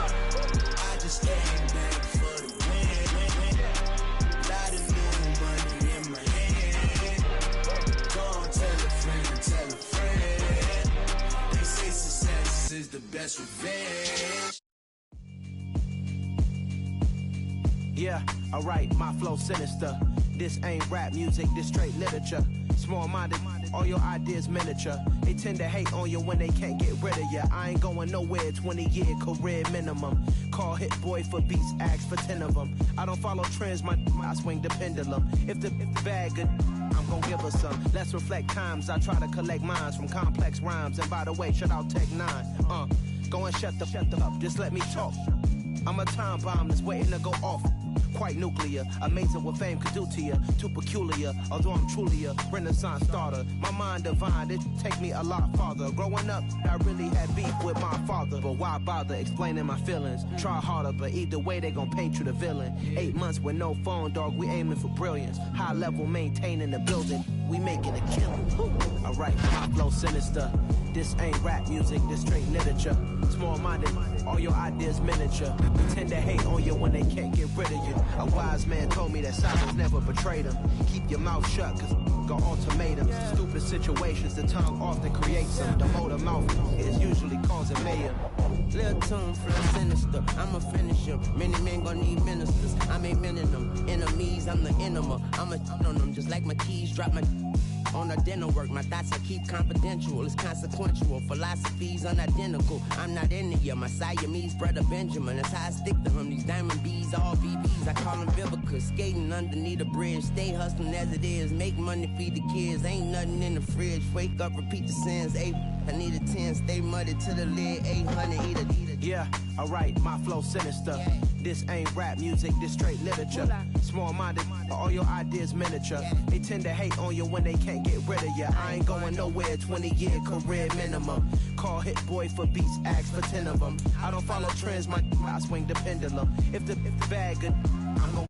I just came back for the win. Lot of new money in my hand. Gonna tell a friend to tell a friend. They say success is the best revenge. Yeah, alright, my flow sinister. This ain't rap music, this straight literature. Small-minded, all your ideas miniature. They tend to hate on you when they can't get rid of you. I ain't going nowhere, 20-year career minimum. Call Hit Boy for beats, ask for 10 of them. I don't follow trends, I swing the pendulum. If the bag good, I'm gon' give her some. Let's reflect times, I try to collect minds from complex rhymes. And by the way, shout out Tech 9. Go and shut the up, just let me talk. I'm a time bomb that's waiting to go off. Quite nuclear, amazing what fame could do to you. Too peculiar, although I'm truly a renaissance starter. My mind divine, it take me a lot farther. Growing up, I really had beef with my father. But why bother explaining my feelings? Try harder, but either way they gon' paint you the villain. 8 months with no phone, dog, we aiming for brilliance. High level maintaining the building, we making a killing. Alright, my flow sinister. This ain't rap music, this straight literature. Small-minded, all your ideas miniature. They tend to hate on you when they can't get rid of you. A wise man told me that silence never betrayed him. Keep your mouth shut, cause got ultimatums. Stupid situations, the tongue often creates them. The motor mouth is usually causing mayhem. Little tune, flow sinister, I'm a finisher. Many men gon' need ministers, I'm a men in them. Enemies, I'm the enema. I'm a on them, just like my keys drop my on a dental work. My thoughts I keep confidential, it's consequential. Philosophies unidentical, I'm not into you. My Siamese brother Benjamin, that's how I stick to him. These diamond bees, all BBs, I call them Vivica. Skating underneath a bridge, stay hustling as it is. Make money, feed the kids, ain't nothing in the fridge. Wake up, repeat the sins, I need a 10, stay muddy to the lid, 800, eat a. Yeah, alright, my flow sinister. This ain't rap music, this straight literature. Small-minded, all your ideas miniature. They tend to hate on you when they can't get rid of you. I ain't going nowhere, 20-year career minimum. Call Hit Boy for beats, ask for 10 of them. I don't follow trends, I swing the pendulum. If the bag good, I'm gon'